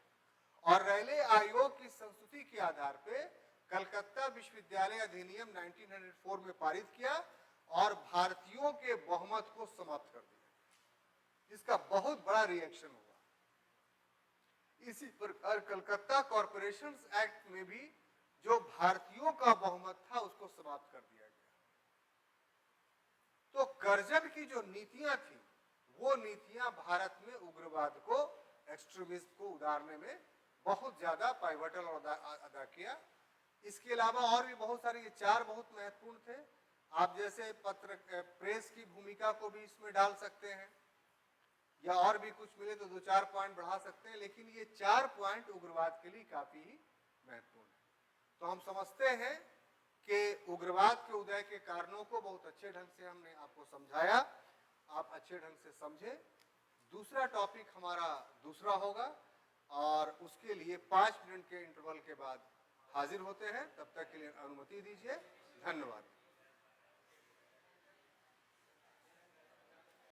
और रेले आयोग की संस्तुति के आधार पे कलकत्ता विश्वविद्यालय अधिनियम 1904 में पारित किया और भारतीयों के बहुमत को समाप्त कर दिया, जिसका बहुत बड़ा रिएक्शन हुआ। इसी प्रकार कलकत्ता कॉरपोरेशंस एक्ट में भी जो भारतीयों का बहुमत था उसको समाप्त कर दिया गया। तो कर्जन की जो नीतियां थी, वो नीतियां भारत में उग्रवाद को, एक्सट्रीमिज्म को उदारने में बहुत ज्यादा पाइवटल अदा किया। इसके अलावा और भी बहुत सारे, ये चार बहुत महत्वपूर्ण थे। आप जैसे प्रेस की भूमिका को भी इसमें डाल सकते हैं, या और भी कुछ मिले तो दो चार पॉइंट बढ़ा सकते हैं, लेकिन ये चार पॉइंट उग्रवाद के लिए काफी महत्वपूर्ण है। तो हम समझते हैं कि उग्रवाद के उदय के कारणों को बहुत अच्छे ढंग से हमने आपको समझाया, आप अच्छे ढंग से समझे। दूसरा टॉपिक हमारा दूसरा होगा, और उसके लिए 5 मिनट के इंटरवल के बाद हाजिर होते हैं। तब तक के लिए अनुमति दीजिए। धन्यवाद।